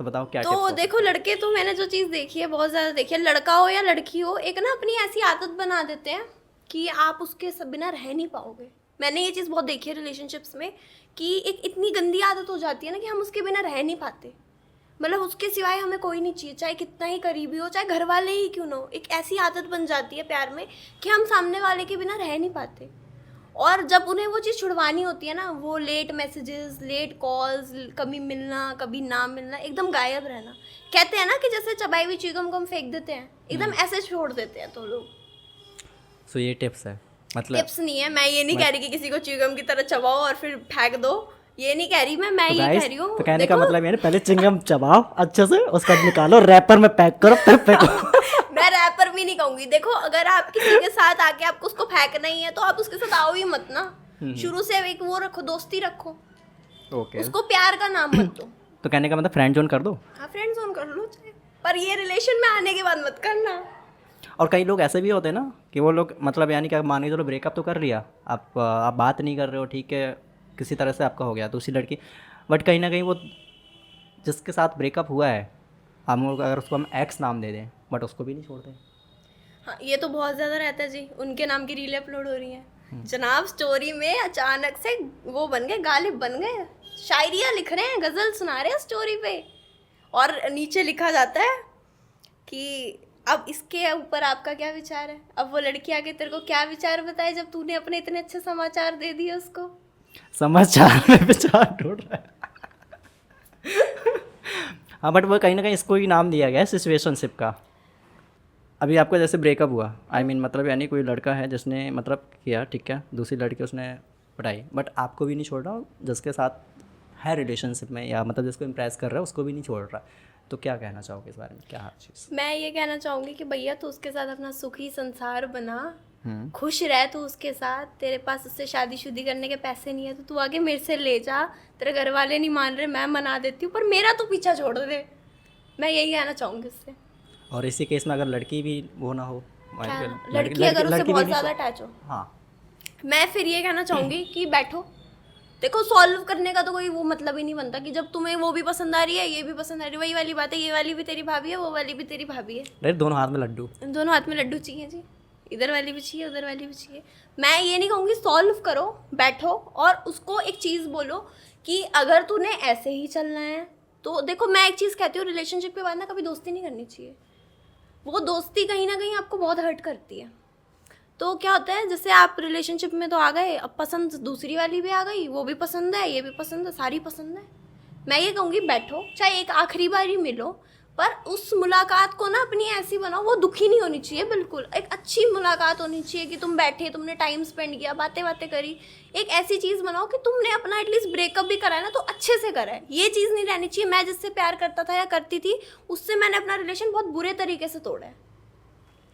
Speaker 1: तो बताओ क्या टिप्स
Speaker 2: तो
Speaker 1: हो?
Speaker 2: देखो लड़के, तो मैंने जो चीज़ देखी है, बहुत ज़्यादा देखी है, लड़का हो या लड़की हो, एक ना अपनी ऐसी आदत बना देते हैं कि आप उसके बिना रह नहीं पाओगे। मैंने ये चीज़ बहुत देखी है रिलेशनशिप्स में कि एक इतनी गंदी आदत हो जाती है ना कि हम उसके बिना रह नहीं पाते। मतलब उसके सिवाय हमें कोई नहीं चाहिए, चाहे कितना ही करीबी हो, चाहे घर वाले ही क्यों ना हो। एक ऐसी आदत बन जाती है प्यार में कि हम सामने वाले के बिना रह नहीं पाते। और जब उन्हें वो चीज़ छुड़वानी होती है ना, वो लेट मैसेजेस, लेट कॉल्स, कभी मिलना कभी ना मिलना, एकदम गायब रहना। कहते हैं ना कि जैसे चबाई हुई चीज़ों को हम फेंक देते हैं, एकदम ऐसे छोड़ देते हैं तो लोग।
Speaker 1: सो ये टिप्स है मतलब?
Speaker 2: टिप्स नहीं है, मैं ये नहीं कह रही कि किसी को च्युइंगम की तरह चबाओ और फिर फेंक दो, ये नहीं कह रही मैं
Speaker 1: तो
Speaker 2: ये
Speaker 1: गाइस,
Speaker 2: कह रही हूँ।
Speaker 1: तो कहने का मतलब ये है पहले चिंगम चबाओ अच्छे से, उसका निकालो, रैपर में पैक करो, फिर फेंको।
Speaker 2: मैं रैपर भी नहीं कहूंगी। देखो अगर आप किसी के साथ आके आपको उसको फेंकना ही है तो आप उसके साथ आओ ही मत ना। शुरू से एक वो रखो, दोस्ती रखो,
Speaker 1: ओके,
Speaker 2: उसको प्यार का नाम मत दो।
Speaker 1: तो कहने का मतलब फ्रेंड जोन कर दो।
Speaker 2: हाँ फ्रेंड जोन कर लो चाहे, पर ये रिलेशन में आने के बाद मत करना।
Speaker 1: और कई लोग ऐसे भी होते हैं ना कि वो लोग मतलब यानी कि मान के चलो ब्रेकअप तो कर लिया, आप बात नहीं कर रहे हो, ठीक है, किसी तरह से आपका हो गया दूसरी लड़की, बट कहीं ना कहीं वो जिसके साथ ब्रेकअप हुआ है, हम लोग अगर उसको हम एक्स नाम दे दें, बट उसको भी नहीं छोड़ते।
Speaker 2: हाँ ये तो बहुत ज़्यादा रहता है जी, उनके नाम की रीलें अपलोड हो रही हैं जनाब। स्टोरी में अचानक से वो बन गए, गालिब बन गए, शायरियाँ लिख रहे हैं, गज़ल सुना रहे हैं स्टोरी पे, और नीचे लिखा जाता है कि अब इसके ऊपर आपका क्या विचार है। अब वो लड़की आके तेरे को क्या विचार बताए जब तूने अपने इतने अच्छे समाचार दे दिए उसको।
Speaker 1: समाचार में विचार ढूंढ रहा है। हाँ बट वो कहीं ना कहीं इसको ही नाम दिया गया है सिचुएशनशिप का। अभी आपका जैसे ब्रेकअप हुआ, आई मीन मतलब यानी कोई लड़का है जिसने मतलब किया, ठीक है, दूसरी लड़की उसने पटाई, बट आपको भी नहीं छोड़ रहा, जिसके साथ है रिलेशनशिप में या मतलब जिसको इम्प्रेस कर रहा है उसको भी नहीं छोड़ रहा, तो क्या कहना चाहोगे इस बारे में? क्या चीज़?
Speaker 2: मैं ये कहना चाहूँगी कि भैया तू उसके साथ अपना सुखी संसार बना, खुश रह तू उसके साथ। तेरे पास उससे शादी करने के पैसे नहीं है तो तू आगे मेरे से ले जा, तेरे घर वाले नहीं मान रहे, मैं मना देती हूँ, पर मेरा तो पीछा छोड़ दे। मैं यही कहना चाहूँगी उससे।
Speaker 1: और इसी केस में अगर लड़की भी वो ना हो,
Speaker 2: लड़की अगर उससे
Speaker 1: लड़की
Speaker 2: बहुत
Speaker 1: भी
Speaker 2: ज़्यादा अटैच हो,
Speaker 1: हाँ,
Speaker 2: मैं फिर ये कहना चाहूँगी कि बैठो। देखो सॉल्व करने का तो कोई वो मतलब ही नहीं बनता कि जब तुम्हें वो भी पसंद आ रही है, ये भी पसंद आ रही है, वही वाली बात है, ये वाली भी तेरी भाभी है, वो वाली भी तेरी भाभी है,
Speaker 1: अरे दोनों हाथ में लड्डू।
Speaker 2: दोनों हाथ में लड्डू चाहिए जी, इधर वाली भी चाहिए, उधर वाली भी चाहिए। मैं ये नहीं कहूँगी, सॉल्व करो, बैठो और उसको एक चीज़ बोलो कि अगर तूने ऐसे ही चलना है तो देखो, मैं एक चीज़ कहती हूँ, रिलेशनशिप के बाद ना कभी दोस्ती नहीं करनी चाहिए। वो दोस्ती कहीं ना कहीं आपको बहुत हर्ट करती है। तो क्या होता है, जैसे आप रिलेशनशिप में तो आ गए, अब पसंद दूसरी वाली भी आ गई, वो भी पसंद है, ये भी पसंद है, सारी पसंद है। मैं ये कहूँगी बैठो, चाहे एक आखिरी बार ही मिलो, पर उस मुलाकात को ना अपनी ऐसी बनाओ, वो दुखी नहीं होनी चाहिए बिल्कुल। एक अच्छी मुलाकात होनी चाहिए कि तुम बैठे, तुमने टाइम स्पेंड किया, बातें बातें करी। एक ऐसी चीज़ बनाओ कि तुमने अपना एटलीस्ट ब्रेकअप भी करा है ना तो अच्छे से करा है। ये चीज़ नहीं रहनी चाहिए मैं जिससे प्यार करता था या करती थी उससे मैंने अपना रिलेशन बहुत बुरे तरीके से तोड़ा है।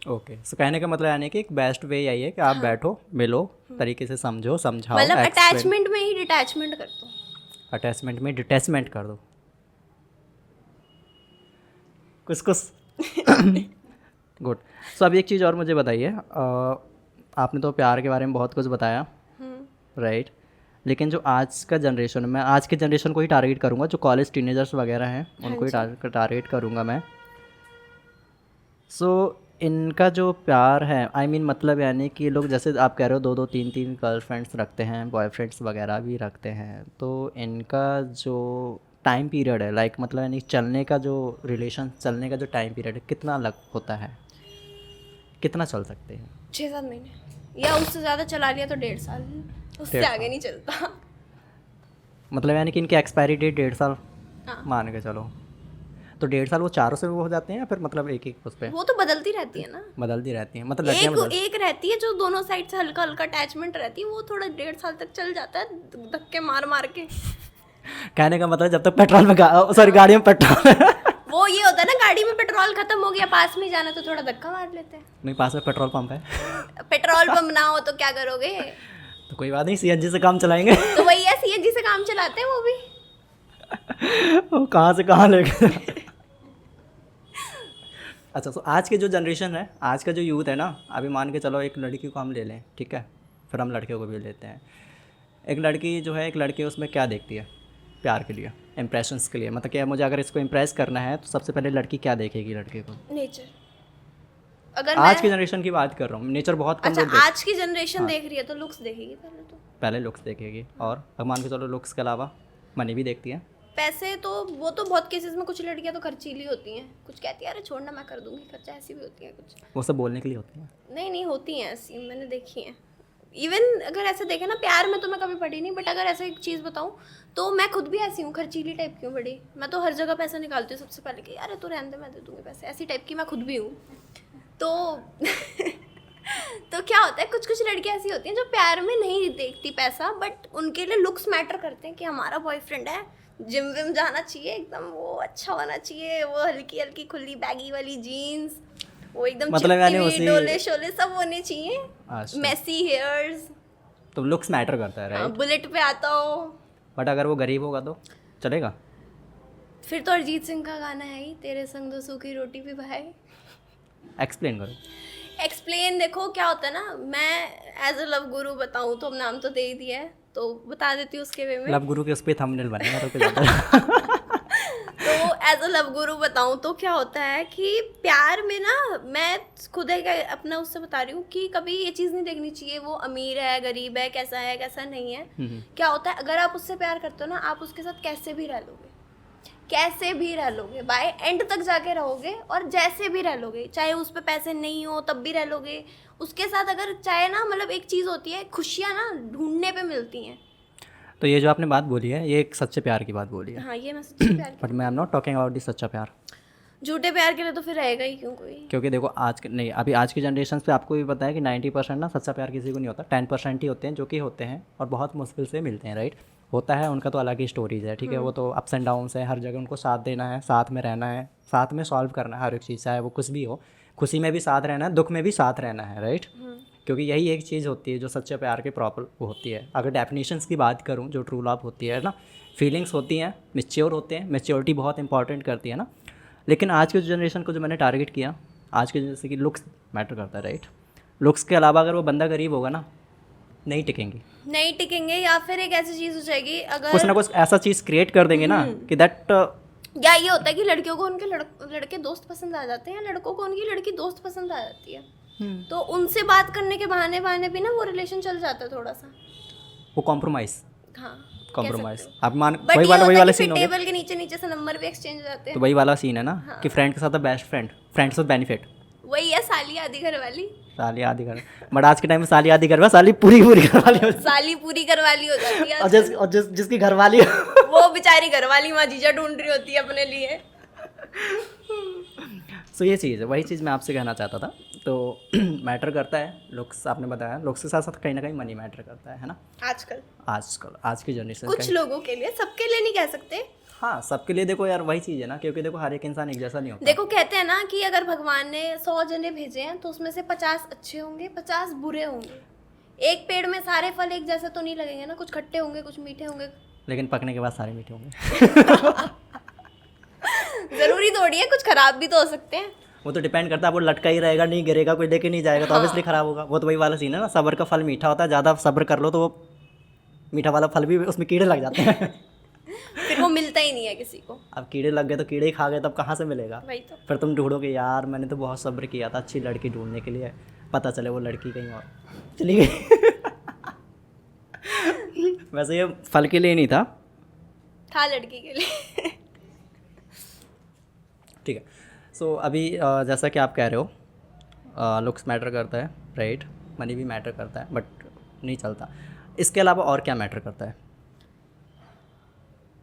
Speaker 1: ओके, सो कहने का मतलब यानी कि एक बेस्ट वे यही है कि आप बैठो, मिलो, तरीके से समझो, समझाओ,
Speaker 2: मतलब अटैचमेंट में ही डिटैचमेंट कर दो,
Speaker 1: अटैचमेंट में डिटैचमेंट कर दो। कुछ कुछ गुड। सो अब एक चीज़ और मुझे बताइए, आपने तो प्यार के बारे में बहुत कुछ बताया, राइट, लेकिन जो आज का जनरेशन, मैं आज के जनरेशन को ही टारगेट करूँगा, जो कॉलेज टीनेजर्स वगैरह हैं उनको ही टारगेट करूँगा मैं। सो इनका जो प्यार है, आई मीन मतलब यानी कि लोग जैसे आप कह रहे हो दो दो तीन तीन गर्लफ्रेंड्स रखते हैं, बॉयफ्रेंड्स वगैरह भी रखते हैं, तो इनका जो टाइम पीरियड है, लाइक मतलब यानी चलने का जो रिलेशन चलने का जो टाइम पीरियड है कितना लग होता है, कितना चल सकते हैं?
Speaker 2: 6-7 महीने या उससे ज़्यादा चला लिया तो 1.5 साल, उससे आगे नहीं चलता।
Speaker 1: मतलब यानी कि इनकी एक्सपायरी डेट 1.5 साल
Speaker 2: हाँ।
Speaker 1: मान के चलो, तो 1.5 साल वो चारों से वो हो जाते हैं या फिर मतलब एक एक उस पर
Speaker 2: वो तो बदलती रहती है ना,
Speaker 1: बदलती रहती हैं, मतलब लड़कियां
Speaker 2: एक रहती है जो दोनों साइड से हल्का हल्का अटैचमेंट रहती है, वो थोड़ा 1.5 साल तक चल जाता है धक्के मार मार के।
Speaker 1: कहने का मतलब जब तक पेट्रोल में सॉरी गाड़ी में पेट्रोल
Speaker 2: वो ये होता है ना, गाड़ी में पेट्रोल खत्म हो गया, पास में जाना तो थोड़ा धक्का मार लेते हैं।
Speaker 1: नहीं, पास में पेट्रोल पंप है
Speaker 2: पेट्रोल पंप ना हो तो क्या करोगे?
Speaker 1: तो कोई बात नहीं, सीएनजी से काम चलाएंगे
Speaker 2: तो वही है, सीएनजी से काम चलाते हैं वो भी।
Speaker 1: वो कहाँ से कहाँ लेके अच्छा, तो आज के जो जनरेशन है, आज का जो यूथ है ना, अभी मान के चलो एक लड़की को हम ले लें, ठीक है, फिर हम लड़के को भी लेते हैं। एक लड़की जो है, एक लड़की उसमें क्या देखती है प्यार के लिए, इम्प्रेशंस के लिए, मतलब क्या मुझे अगर इसको इम्प्रेस करना है तो सबसे पहले लड़की क्या देखेगी लड़के को?
Speaker 2: नेचर। अगर
Speaker 1: आज की जनरेशन की बात कर रहा हूँ, नेचर बहुत कम
Speaker 2: अच्छा,
Speaker 1: लोग
Speaker 2: आज की जनरेशन देख रही है तो लुक्स देखेगी पहले तो।
Speaker 1: पहले लुक्स देखेगी, और अब मान के चलो लुक्स के अलावा मनी भी देखती है।
Speaker 2: पैसे तो वो तो बहुत केसेस में कुछ लड़कियां तो खर्चीली होती हैं, कुछ कहती है अरे छोड़ना मैं कर दूंगी खर्चा, ऐसी भी होती हैं कुछ।
Speaker 1: वो सब बोलने के लिए होती है?
Speaker 2: नहीं होती हैं ऐसी, मैंने देखी हैं। इवन अगर ऐसे देखे ना, प्यार में तो मैं कभी पड़ी नहीं, बट अगर ऐसे एक चीज़ बताऊँ तो मैं खुद भी ऐसी हूँ, खर्चीली टाइप की हूँ बड़ी। मैं तो हर जगह पैसा निकालती हूँ सबसे पहले कि अरे तू रहने दे मैं दे दूँगी पैसे, ऐसी टाइप की मैं खुद भी हूँ। तो तो क्या होता है, कुछ कुछ लड़कियाँ ऐसी होती हैं जो प्यार में नहीं देखती पैसा, बट उनके लिए लुक्स मैटर करते हैं कि हमारा बॉयफ्रेंड है, जिम विम जाना चाहिए, एकदम वो अच्छा होना चाहिए, वो हल्की हल्की खुली बैगी वाली जीन्स, वो एकदम
Speaker 1: मतलब यानी उसी
Speaker 2: डोले शोले सब होने चाहिए,
Speaker 1: अच्छा,
Speaker 2: मेसी हेयर्स,
Speaker 1: तो लुक्स मैटर करता है, राइट?
Speaker 2: बुलेट पे आता हो।
Speaker 1: बट अगर वो गरीब होगा तो चलेगा?
Speaker 2: फिर तो अरिजीत सिंह का गाना है ही, तेरे संग दो सूखी रोटी भी भाई।
Speaker 1: एक्सप्लेन करो।
Speaker 2: एक्सप्लेन देखो क्या होता है ना, मैं एज अ लव गुरु बताऊँ तो, हम नाम तो दे ही दिया है तो बता देती हूँ उसके वे में।
Speaker 1: लव गुरु के उस पर थंबनेल बनेगा तो
Speaker 2: तो एज अ लव गुरु बताऊँ तो क्या होता है कि प्यार में ना, मैं खुद एक अपना उससे बता रही हूँ कि कभी ये चीज़ नहीं देखनी चाहिए वो अमीर है गरीब है कैसा नहीं है। क्या होता है, अगर आप उससे प्यार करते हो ना, आप उसके साथ कैसे भी रह लोगे, बाय एंड तक जाके रहोगे, और जैसे भी रह लोगे, चाहे उस पर पैसे नहीं हो तब भी रह लोगे उसके साथ। अगर चाहे ना, मतलब एक चीज़ होती है, खुशियाँ ना ढूंढने पे मिलती हैं।
Speaker 1: तो ये जो आपने बात बोली है, ये एक सच्चे प्यार की बात बोली है।
Speaker 2: हाँ, ये मैं सच्चे प्यार
Speaker 1: बट मैं am not talking about this सच्चा प्यार।
Speaker 2: झूठे प्यार के लिए तो फिर रहेगा ही क्यों कोई?
Speaker 1: क्योंकि देखो अभी आज की जनरेशन पे आपको भी पता है कि 90% ना सच्चा प्यार किसी को नहीं होता, 10% ही होते हैं जो कि होते हैं और बहुत मुश्किल से मिलते हैं, राइट? होता है उनका तो अलग ही स्टोरीज है, ठीक है, वो तो अप्स एंड डाउन्स है, हर जगह उनको साथ देना है, साथ में रहना है, साथ में सॉल्व करना है हर एक चीज़, चाहे वो कुछ भी हो, खुशी में भी साथ रहना है, दुख में भी साथ रहना है, राइट? क्योंकि यही एक चीज़ होती है जो सच्चे प्यार की प्रॉपर वो होती है। अगर डेफिनेशंस की बात करूँ, जो ट्रू लव होती है ना, फीलिंग्स होती हैं, मैच्योर होते हैं, मैच्योरिटी बहुत इंपॉर्टेंट करती है ना। लेकिन आज के जनरेशन को जो मैंने टारगेट किया, आज के जैसे कि लुक्स मैटर करता है, राइट? लुक्स के अलावा अगर वो बंदा गरीब होगा ना, नहीं टिकेंगे,
Speaker 2: या फिर एक ऐसी चीज़ हो जाएगी, अगर
Speaker 1: कुछ ना कुछ ऐसा चीज़ क्रिएट कर देंगे ना कि दैट,
Speaker 2: या ये होता है कि लड़कियों को उनके लड़के दोस्त पसंद आ जाते हैं, लड़कों को उनकी लड़की दोस्त पसंद आ जाती है, तो उनसे बात करने के बहाने भी ना वो रिलेशन चल जाता है थोड़ा सा,
Speaker 1: वो कॉम्प्रोमाइज़।
Speaker 2: हाँ
Speaker 1: कॉम्प्रोमाइज़ आप मान,
Speaker 2: बट
Speaker 1: वही वाला सीन हो गया।
Speaker 2: टेबल के नीचे से नंबर भी एक्सचेंज हो जाते हैं,
Speaker 1: तो वही वाला सीन है ना कि फ्रेंड के साथ बेस्ट फ्रेंड्स विद बेनिफिट,
Speaker 2: वही है साली आधी घर वाली।
Speaker 1: साली आधी घर, बट आज के टाइम में साली आधी घर, साली पूरी घर वाली हो
Speaker 2: साली पूरी घर वाली हो जाती है,
Speaker 1: और जिसकी घर वाली
Speaker 2: वो बेचारी घर वाली माँ जीजा ढूंढ रही होती है अपने लिए।
Speaker 1: सो ये चीज़ है, वही चीज़ मैं आपसे कहना चाहता था। तो मैटर करता है लुक्स, आपने बताया लुक्स के साथ साथ कहीं ना कहीं मनी मैटर करता है ना
Speaker 2: आजकल
Speaker 1: आज की जनरेशन
Speaker 2: कुछ लोगों के लिए, सबके लिए नहीं कह सकते।
Speaker 1: हाँ, सबके लिए देखो यार, वही चीज़ है ना, क्योंकि देखो हर एक इंसान एक जैसा नहीं होता।
Speaker 2: देखो कहते हैं ना कि अगर भगवान ने 100 जने भेजे हैं तो उसमें से 50 अच्छे होंगे, 50 बुरे होंगे। एक पेड़ में सारे फल एक जैसे तो नहीं लगेंगे ना, कुछ खट्टे होंगे कुछ मीठे होंगे,
Speaker 1: लेकिन पकने के बाद सारे मीठे होंगे।
Speaker 2: जरूरी थोड़ी है, कुछ खराब भी तो हो सकते हैं।
Speaker 1: वो तो डिपेंड करता है, वो लटका ही रहेगा, नहीं गिरेगा, कोई लेके नहीं जाएगा तो ऑब्वियसली खराब होगा। वो तो वही वाला सीन है ना, सब्र का फल मीठा होता है, ज़्यादा सब्र कर लो तो वो मीठा वाला फल भी उसमें कीड़े लग जाते हैं।
Speaker 2: फिर वो मिलता ही नहीं है किसी को।
Speaker 1: अब कीड़े लग गए तो कीड़े ही खा गए, तब कहाँ से मिलेगा?
Speaker 2: वही तो।
Speaker 1: फिर तुम ढूंढोगे यार मैंने तो बहुत सब्र किया था अच्छी लड़की ढूंढने के लिए, पता चले वो लड़की कहीं और चली गई। वैसे ये फल के लिए नहीं था
Speaker 2: लड़की के लिए।
Speaker 1: ठीक है। सो अभी जैसा कि आप कह रहे हो लुक्स मैटर करता है, राइट, मनी भी मैटर करता है, बट नहीं चलता। इसके अलावा और क्या मैटर करता है?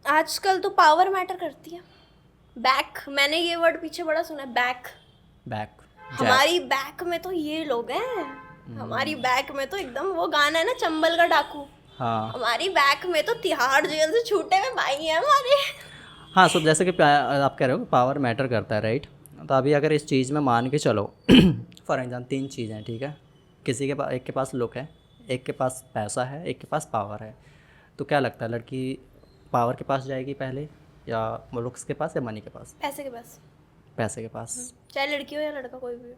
Speaker 2: आजकल तो पावर मैटर करती है। बैक, मैंने ये वर्ड पीछे बड़ा सुना है, बैक।
Speaker 1: बैक,
Speaker 2: हमारी बैक में तो ये लोग हैं, हमारी बैक में तो एकदम वो गाना है ना, चंबल का डाकू।
Speaker 1: हाँ
Speaker 2: हमारी बैक में तो तिहाड़ जेल से छूटे हुए भाई हैं हमारे।
Speaker 1: हाँ। सो जैसे कि आप कह रहे हो पावर मैटर करता है, राइट। तो अभी अगर इस चीज़ में मान के चलो, फॉर एग्जाम्पल 3 चीज़ें हैं, ठीक है। किसी के पास, एक के पास लुक है, एक के पास पैसा है, एक के पास पावर है, तो क्या लगता है लड़की पावर के पास जाएगी पहले या लुक्स के पास या मनी के पास?
Speaker 2: पैसे के पास।
Speaker 1: पैसे के पास।
Speaker 2: चाहे लड़की हो या लड़का, कोई भी हो।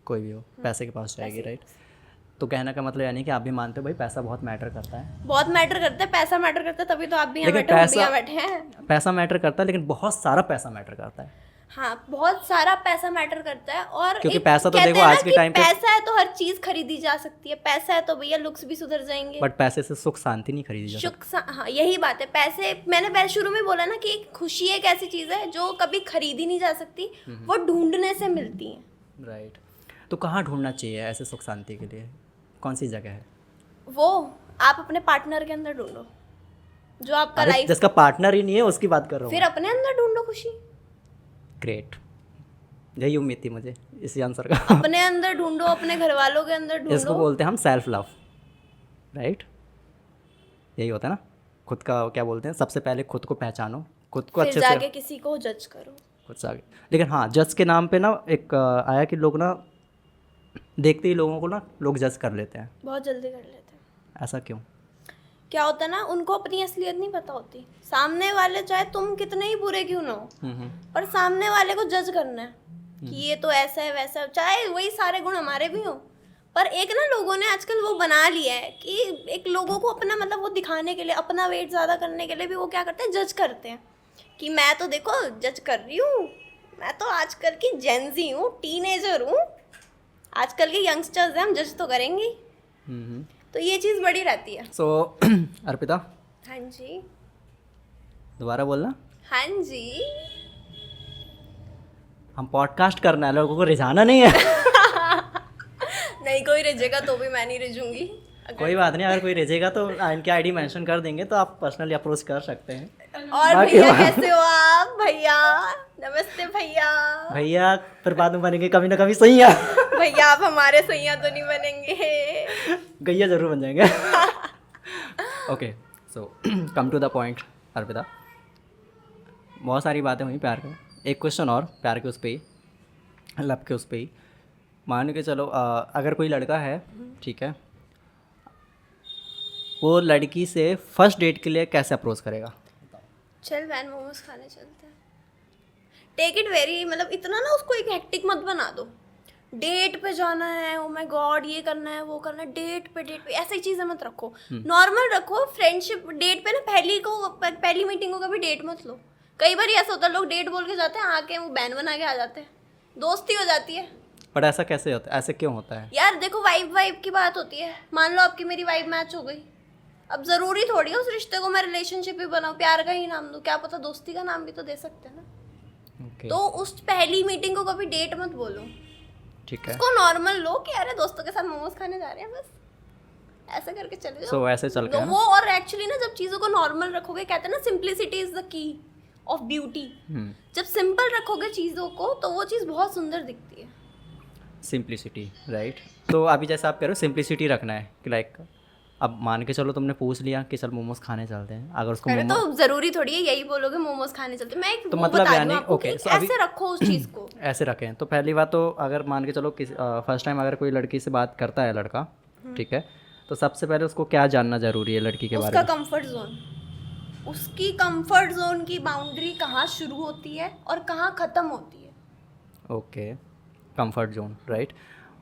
Speaker 1: कोई भी हो पैसे के पास जाएगी, राइट। तो कहने का मतलब यानी कि आप भी मानते हो भाई पैसा बहुत मैटर करता है?
Speaker 2: बहुत मैटर करता है, पैसा मैटर करता है, तभी तो आप भी यहाँ
Speaker 1: लेकिन
Speaker 2: बैठे, हम भी यहाँ बैठे हैं।
Speaker 1: पैसा मैटर करता है, लेकिन बहुत सारा पैसा मैटर करता है।
Speaker 2: हाँ, बहुत सारा पैसा मैटर करता है। और
Speaker 1: क्योंकि
Speaker 2: एक
Speaker 1: पैसा तो
Speaker 2: कहते
Speaker 1: देखो
Speaker 2: हैं ना
Speaker 1: आज के
Speaker 2: कि
Speaker 1: टाइम पे,
Speaker 2: पैसा है तो हर चीज खरीदी जा सकती है, पैसा है तो भैया लुक्स भी सुधर जाएंगे।
Speaker 1: बट पैसे से सुख शांति नहीं खरीदी जा सकती।
Speaker 2: हाँ, यही बात है। पैसे, मैंने पहले शुरू में बोला ना कि खुशी एक ऐसी चीज है जो कभी खरीदी नहीं जा सकती, वो ढूंढने से मिलती है।
Speaker 1: राइट। तो कहाँ ढूंढना चाहिए ऐसे सुख शांति के लिए, कौन सी जगह है?
Speaker 2: वो आप अपने पार्टनर के अंदर ढूंढो, जो आपका लाइफ।
Speaker 1: जिसका पार्टनर ही नहीं है उसकी बात कर रहा हूँ।
Speaker 2: फिर अपने अंदर ढूंढो खुशी।
Speaker 1: ग्रेट, यही उम्मीद थी मुझे इसी आंसर का।
Speaker 2: अपने अंदर ढूंढो, अपने घर वालों के अंदर ढूंढो।
Speaker 1: इसको बोलते हैं हम सेल्फ लव, राइट। यही होता है ना, खुद का क्या बोलते हैं, सबसे पहले खुद को पहचानो, खुद को
Speaker 2: फिर
Speaker 1: अच्छे
Speaker 2: जाके
Speaker 1: से
Speaker 2: किसी को जज करो।
Speaker 1: खुद से आगे। लेकिन हाँ, जज के नाम पे ना एक आया कि लोग ना देखते ही लोगों को ना लोग जज कर लेते हैं।
Speaker 2: बहुत जल्दी कर लेते हैं।
Speaker 1: ऐसा क्यों?
Speaker 2: क्या होता है ना, उनको अपनी असलियत नहीं पता होती। सामने वाले, चाहे तुम कितने ही बुरे क्यों ना हो, पर सामने वाले को जज करना है कि ये तो ऐसा है वैसा है, चाहे वही सारे गुण हमारे भी हो। पर एक ना लोगों ने आजकल वो बना लिया है कि एक लोगों को अपना मतलब वो दिखाने के लिए, अपना वेट ज़्यादा करने के लिए भी वो क्या करते हैं, जज करते हैं कि मैं तो देखो जज कर रही हूँ, मैं तो आजकल की जेनजी हूँ, टीनेजर हूँ, आजकल के यंगस्टर्स हैं, हम जज तो करेंगे। तो ये चीज़ बड़ी रहती है।
Speaker 1: सो अर्पिता,
Speaker 2: हाँ जी,
Speaker 1: दोबारा बोलना।
Speaker 2: हाँ जी।
Speaker 1: हम पॉडकास्ट करना है, लोगों को रिझाना नहीं है।
Speaker 2: नहीं, कोई रिझेगा तो भी मैं नहीं रिझूंगी।
Speaker 1: कोई बात नहीं, अगर कोई रिझेगा तो इनकी आईडी मेंशन कर देंगे, तो आप पर्सनली अप्रोच कर सकते हैं।
Speaker 2: और भैया कैसे हो आप? भैया नमस्ते भैया।
Speaker 1: भैया फिर बाद में बनेंगे कभी ना कभी सैया।
Speaker 2: भैया आप हमारे सैया तो नहीं बनेंगे,
Speaker 1: गैया जरूर बन जाएंगे। Okay, so come to the point Arpita, बहुत सारी बातें हुई प्यार का। एक क्वेश्चन और प्यार के उस पर ही, लव के उस पर ही। मान के चलो अगर कोई लड़का है, ठीक है, वो लड़की से फर्स्ट डेट के लिए कैसे अप्रोच करेगा?
Speaker 2: चल वैन मोमोज खाने चलते हैं। टेक इट वेरी, मतलब इतना ना उसको एक हेक्टिक मत बना दो। डेट पे जाना है, ओ माय गॉड ये करना है वो करना है, डेट पे ऐसी चीज़ें मत रखो। नॉर्मल रखो, फ्रेंडशिप। डेट पे ना पहली मीटिंग को कभी डेट मत लो। कई बार ऐसा होता है, लोग डेट बोल के जाते हैं, आके वो बैन बना के आ जाते हैं, दोस्ती हो जाती है।
Speaker 1: बट ऐसा कैसे होता है, ऐसे क्यों होता है?
Speaker 2: यार देखो, वाइब की बात होती है। मान लो आपकी मेरी वाइब मैच हो गई, अब ज़रूरी थोड़ी है उस रिश्ते को मैं रिलेशनशिप ही बनाऊँ, प्यार का ही नाम दूँ, क्या पता दोस्ती का नाम भी तो दे सकते हैं ना।
Speaker 1: Okay.
Speaker 2: तो उस पहली मीटिंग को कभी डेट मत बोलो,
Speaker 1: ठीक है।
Speaker 2: उसको नॉर्मल लो कि अरे दोस्तों के साथ मोमोज खाने जा रहे हैं, बस ऐसे करके चले जाओ।
Speaker 1: ऐसे चल के
Speaker 2: वो, और एक्चुअली ना जब चीज़ों को नॉर्मल रखोगे, कहते हैं ना simplicity is the key of beauty. जब सिंपल रखोगे चीज़ों को तो वो चीज़ बहुत सुंदर दिखती है।
Speaker 1: Simplicity, right. तो अभी जैसा आप कह रहे हो सिंप्लिसिटी रखना है कि लाइक अब मान के चलो तुमने पूछ लिया कि चल मोमोज खाने चलते हैं, अगर उसको
Speaker 2: अरे तो ज़रूरी थोड़ी है यही बोलोगे मोमोज खाने चलते हैं। मैं एक
Speaker 1: तो
Speaker 2: वो
Speaker 1: मतलब
Speaker 2: बता
Speaker 1: यानी
Speaker 2: दूं आपको कि
Speaker 1: ओके,
Speaker 2: ऐसे रखो उस चीज़ को।
Speaker 1: ऐसे रखें। तो पहली बात तो अगर मान के चलो फर्स्ट टाइम अगर कोई लड़की से बात करता है लड़का, ठीक है, तो सबसे पहले उसको क्या जानना जरूरी है लड़की के बारे
Speaker 2: उसका
Speaker 1: में?
Speaker 2: Comfort zone. उसकी कंफर्ट जोन की बाउंड्री कहाँ शुरू होती है और कहाँ ख़त्म होती है।
Speaker 1: Okay, comfort zone, right.